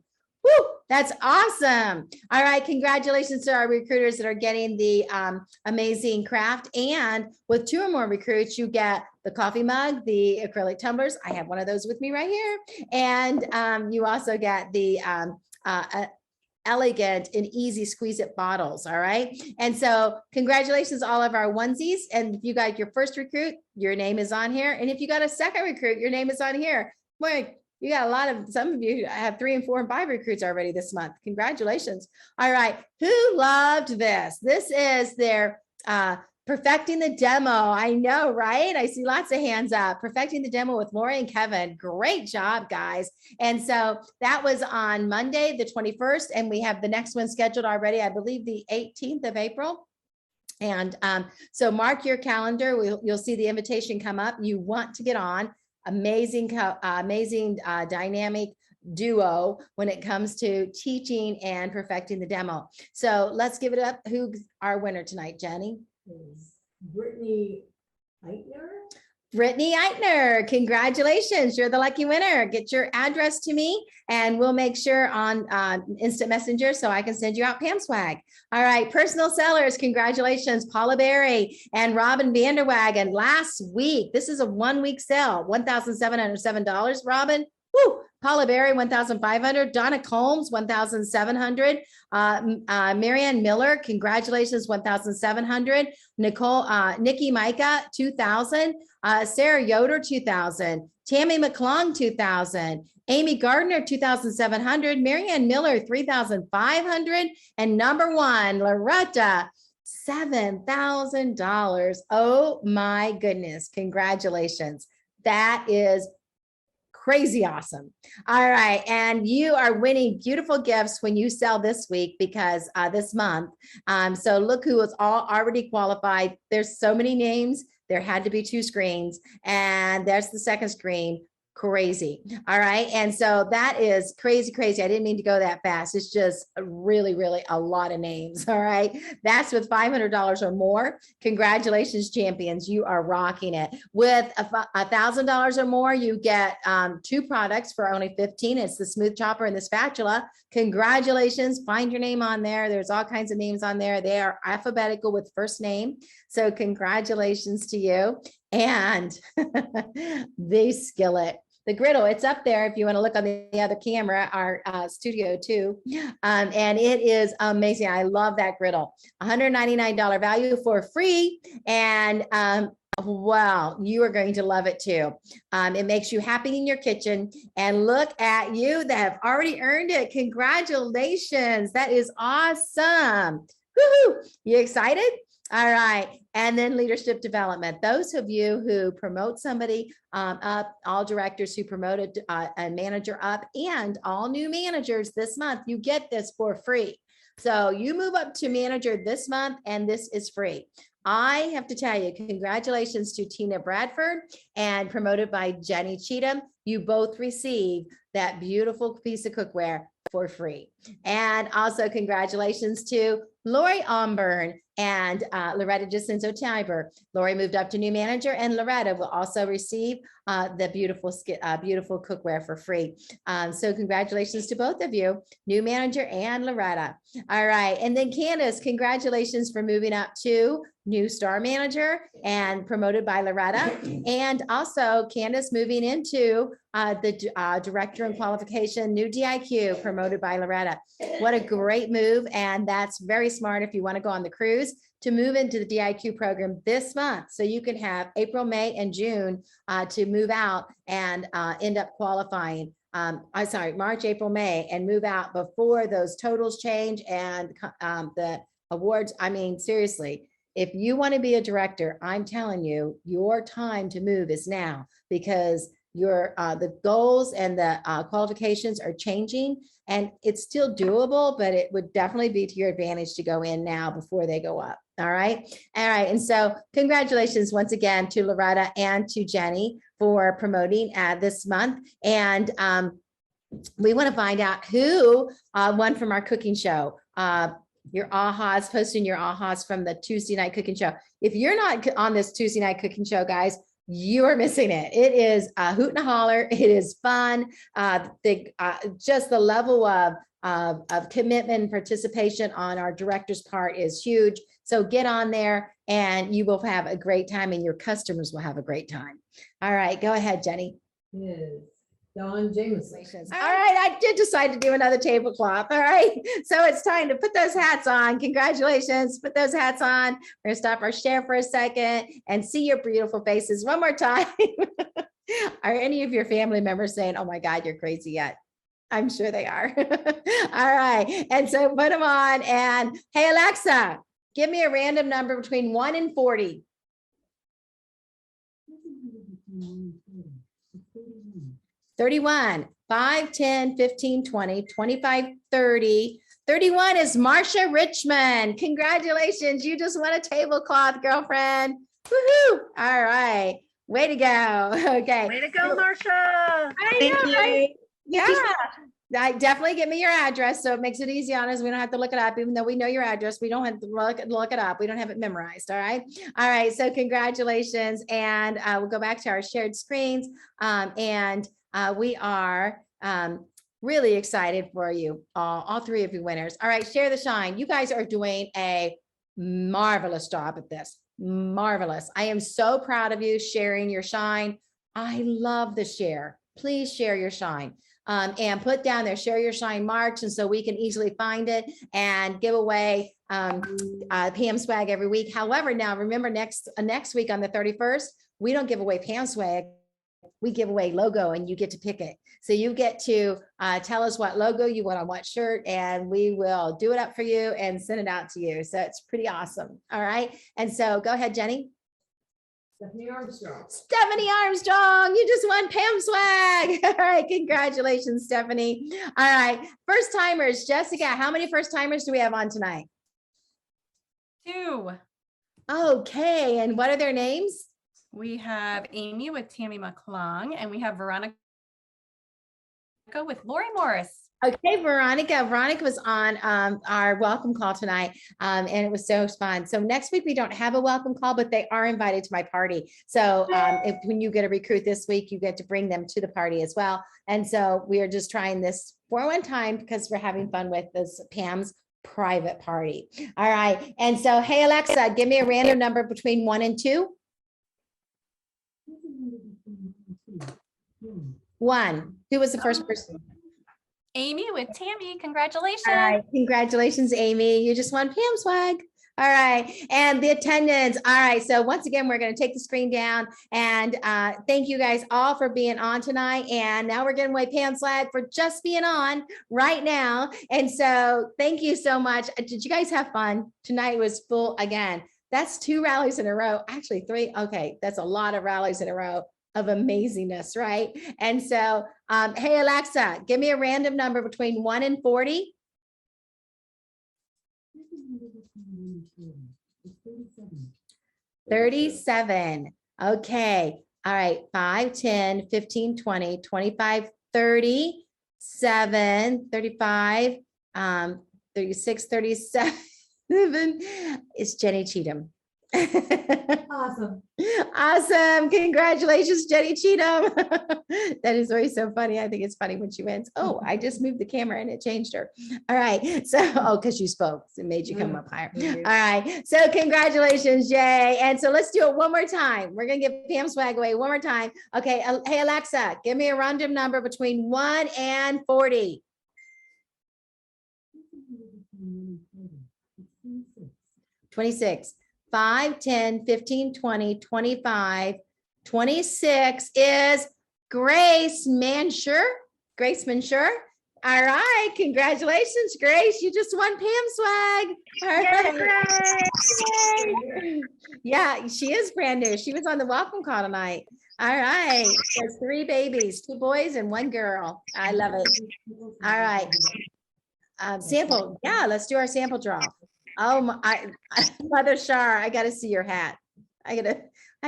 Woo, that's awesome. All right, congratulations to our recruiters that are getting the amazing craft. And with 2 or more recruits, you get the coffee mug, the acrylic tumblers. I have one of those with me right here. And you also get the elegant and easy squeeze it bottles. All right. And so congratulations, all of our onesies. And if you got your first recruit, your name is on here. And if you got a second recruit, your name is on here. Boy, you got some of you have 3 and 4 and 5 recruits already this month. Congratulations. All right. Who loved this? This is their perfecting the demo. I know, right? I see lots of hands up. Perfecting the demo with Lori and Kevin. Great job, guys. And so that was on Monday, the 21st. And we have the next one scheduled already, I believe the 18th of April. And so mark your calendar. You'll see the invitation come up. You want to get on. Amazing dynamic duo when it comes to teaching and perfecting the demo. So let's give it up. Who's our winner tonight, Jenny? Brittany Eitner. Brittany Eitner, congratulations. You're the lucky winner. Get your address to me and we'll make sure on Instant Messenger so I can send you out Pam swag. All right, personal sellers, congratulations. Paula Berry and Robin Vanderwagen. Last week, this is a 1-week sale, $1,707, Robin. Woo! Paula Berry, $1,500. Donna Combs, $1,700. Marianne Miller, congratulations, $1,700. Nikki Micah, $2,000. Sarah Yoder, $2,000. Tammy McClung, $2,000. Amy Gardner, $2,700. Marianne Miller, $3,500. And number 1, Loretta, $7,000. Oh my goodness. Congratulations. That is crazy awesome. All right. And you are winning beautiful gifts when you sell this week because this month. So look who is all already qualified. There's so many names. There had to be 2 screens and there's the second screen. Crazy. All right. And so that is crazy. I didn't mean to go that fast. It's just really a lot of names. All right. That's with $500 or more. Congratulations, champions. You are rocking it. With $1,000 or more, you get 2 products for only $15. It's the smooth chopper and the spatula. Congratulations. Find your name on there. There's all kinds of names on there. They are alphabetical with first name. So congratulations to you. And the skillet. the griddle. It's up there if you want to look on the other camera, our studio too. And it is amazing. I love that griddle. $199 value for free. And wow, you are going to love it too. It makes you happy in your kitchen. And look at you that have already earned it. Congratulations. That is awesome. Woohoo! You excited? All right. And then leadership development. Those of you who promote somebody up, all directors who promoted a manager up, and all new managers this month, you get this for free. So you move up to manager this month, and this is free. I have to tell you, congratulations to Tina Bradford and promoted by Jenny Cheatham. You both receive that beautiful piece of cookware for free. And also congratulations to Lori Omburn and Loretta Jacinto Tiber. Lori moved up to new manager, and Loretta will also receive the beautiful cookware for free. So congratulations to both of you, new manager and Loretta. All right. And then Candace, congratulations for moving up to new star manager and promoted by Loretta. And also Candace moving into the director and qualification, new DIQ, promoted by Loretta. What a great move. And that's very smart if you want to go on the cruise to move into the DIQ program this month. So you can have April, May, and June to move out and end up qualifying. March, April, May, and move out before those totals change and the awards. I mean, seriously, if you want to be a director, I'm telling you, your time to move is now, because your the goals and the qualifications are changing, and it's still doable, but it would definitely be to your advantage to go in now before they go up. All right. And so congratulations once again to Loretta and to Jenny for promoting this month. And we want to find out who won from our cooking show. Your ahas, posting your ahas from the Tuesday night cooking show. If you're not on this Tuesday night cooking show, guys, you are missing it. It is a hoot and a holler. It is fun. Just the level of commitment and participation on our director's part is huge. So get on there and you will have a great time, and your customers will have a great time. All right, go ahead, Jenny. Yes. Dawn Jameson. All right, I did decide to do another tablecloth. All right, so it's time to put those hats on. Congratulations, put those hats on. We're gonna stop our share for a second and see your beautiful faces one more time. Are any of your family members saying, "Oh my God, you're crazy" yet? I'm sure they are. All right, and so put them on. And hey, Alexa, give me a random number between 1 and 40. 31, 5, 10, 15, 20, 25, 30. 31 is Marsha Richmond. Congratulations. You just won a tablecloth, girlfriend. Woohoo. All right. Way to go. Okay. Way to go, Marsha. Thank you. Right? Yeah. Definitely give me your address, so it makes it easy on us. We don't have to look it up, even though we know your address. We don't have to look it up. We don't have it memorized. All right. All right. So congratulations. And we'll go back to our shared screens. We are really excited for you, all three of you winners. All right, share the shine. You guys are doing a marvelous job at this. Marvelous. I am so proud of you sharing your shine. I love the share. Please share your shine. And put down there, share your shine March, and so we can easily find it and give away Pam swag every week. However, now remember next week on the 31st, we don't give away Pam swag. We give away logo, and you get to pick it. So you get to tell us what logo you want on what shirt, and we will do it up for you and send it out to you. So it's pretty awesome. All right. And so go ahead, Jenny. Stephanie Armstrong. Stephanie Armstrong, you just won Pam swag. All right, congratulations, Stephanie. All right, first timers, Jessica, how many first timers do we have on tonight? 2. Okay, and what are their names? We have Amy with Tammy McClung, and we have Veronica with Lori Morris. Okay, Veronica. Veronica was on our welcome call tonight, and it was so fun. So next week we don't have a welcome call, but they are invited to my party. So when you get a recruit this week, you get to bring them to the party as well. And so we are just trying this for one time because we're having fun with this Pam's private party. All right. And so, hey, Alexa, give me a random number between 1 and 2. 1. Who was the first person? Amy with Tammy, congratulations. All right, congratulations, Amy. You just won Pam swag. All right, and the attendance. All right, so once again, we're going to take the screen down, and thank you guys all for being on tonight. And now we're giving away Pam swag for just being on right now. And so thank you so much. Did you guys have fun? Tonight was full again. That's 2 rallies in a row. Actually, 3. Okay, that's a lot of rallies in a row of amazingness, right? And so, hey, Alexa, give me a random number between 1 and 40. 37. Okay. All right. 5, 10, 15, 20, 25, 30, 7, 35, 36, 37 is Jenny Cheatham. Awesome. Awesome. Congratulations, Jenny Cheatham. That is always so funny. I think it's funny when she wins. Oh, I just moved the camera and it changed her. All right. So, because you spoke, it made you come up higher. All right. So congratulations, Jay. And so let's do it one more time. We're going to give Pam swag away one more time. Okay. Hey, Alexa, give me a random number between 1 and 40. 26. 5, 10, 15, 20, 25, 26 is Grace Mansure. Grace Mansure. All right. Congratulations, Grace. You just won Pam swag. All right. Yeah, she is brand new. She was on the welcome call tonight. All right. There's 3 babies, 2 boys and 1 girl. I love it. All right. Sample. Yeah, let's do our sample draw. Oh, Mother Shar, I got to see your hat. I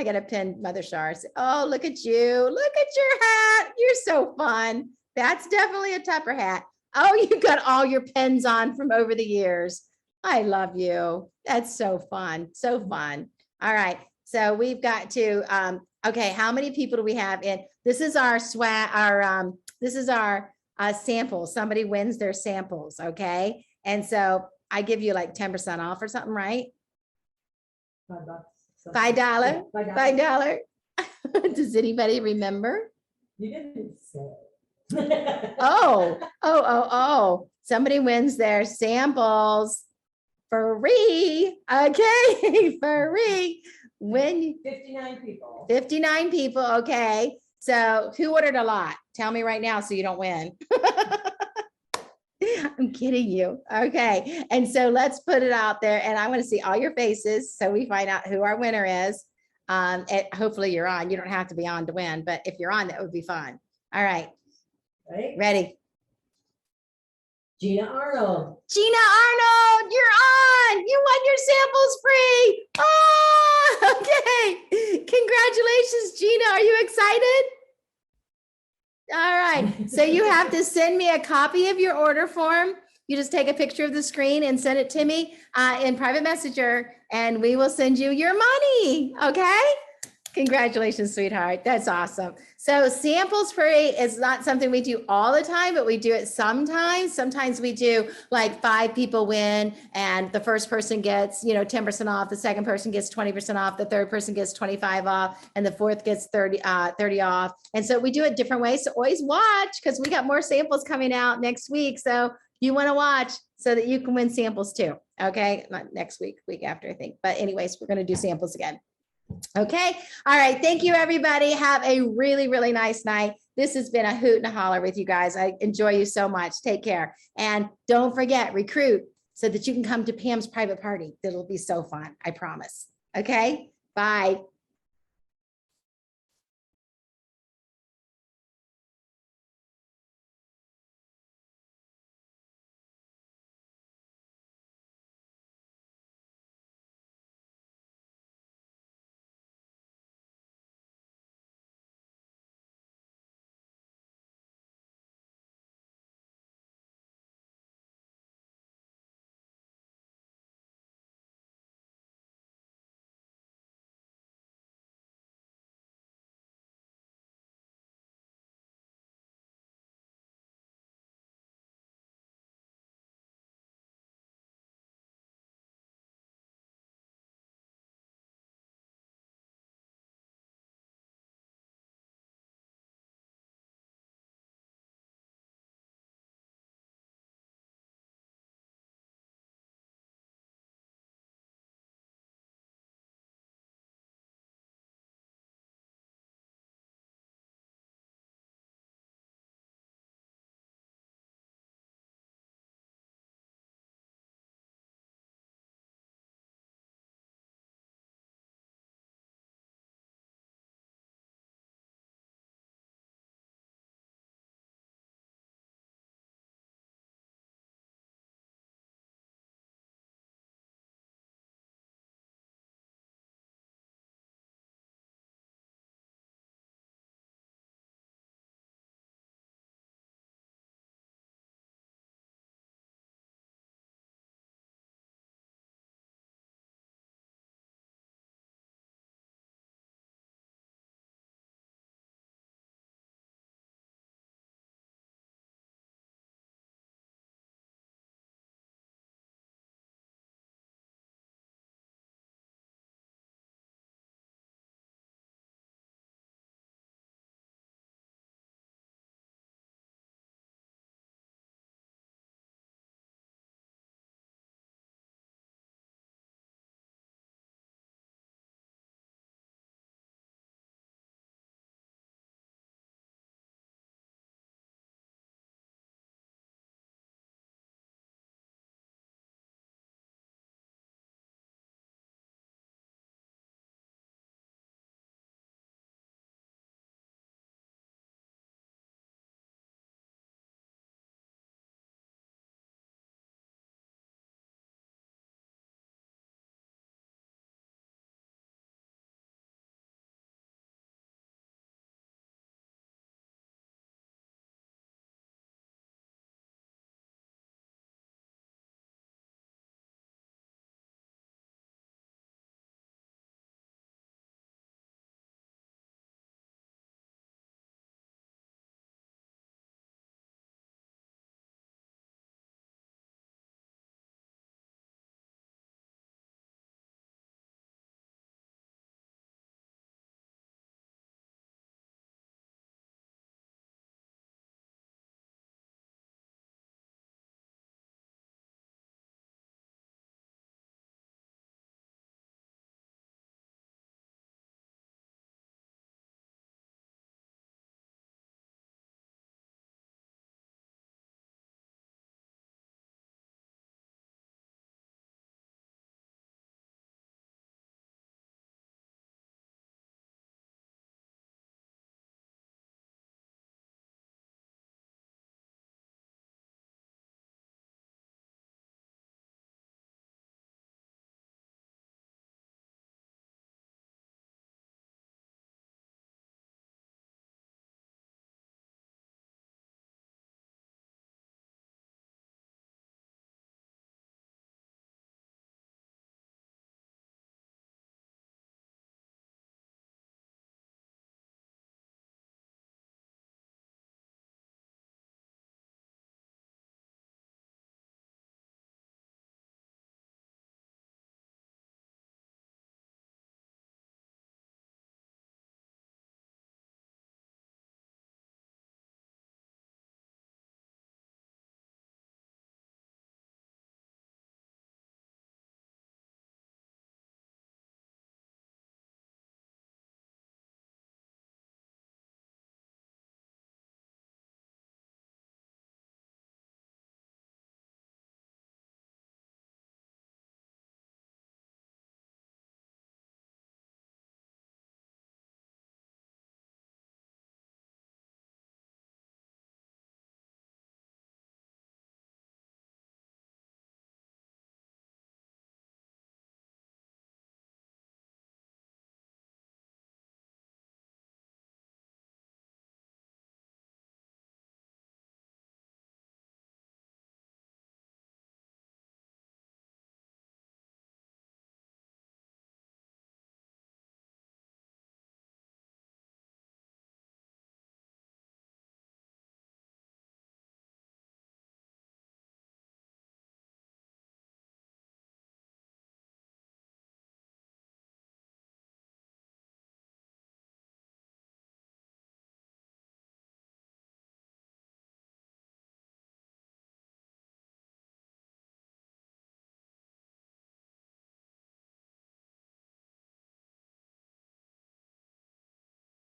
gotta pin Mother Shar. Oh, look at you. Look at your hat. You're so fun. That's definitely a Tupper hat. Oh, you got all your pins on from over the years. I love you. That's so fun. So fun. All right. So we've got to, okay. How many people do we have in? This is our swag, this is our sample. Somebody wins their samples. Okay. And so I give you like 10% off or something, right? $5. $5. $5. Does anybody remember? You didn't say. Oh. Somebody wins their samples free. Okay, free. When 59 people. 59 people. Okay. So who ordered a lot? Tell me right now so you don't win. I'm kidding you. Okay. And so let's put it out there and I want to see all your faces so we find out who our winner is. And hopefully you're on. You don't have to be on to win, but if you're on, that would be fun. All right. Ready? Gina Arnold. Gina Arnold, you're on. You won your samples free. Oh, okay. Congratulations, Gina. Are you excited? All right. So you have to send me a copy of your order form. You just take a picture of the screen and send it to me in private messenger, and we will send you your money. Okay. Congratulations, sweetheart. That's awesome. So samples free is not something we do all the time, but we do it sometimes. Sometimes we do like 5 people win and the first person gets, 10% off. The second person gets 20% off. The third person gets 25 off and the fourth gets 30 off. And so we do it different ways. So always watch because we got more samples coming out next week. So you want to watch so that you can win samples too. Okay. Not next week, week after, I think. But anyways, we're going to do samples again. Okay. All right. Thank you, everybody. Have a really, really nice night. This has been a hoot and a holler with you guys. I enjoy you so much. Take care. And don't forget, recruit so that you can come to Pam's private party. It'll be so fun. I promise. Okay. Bye.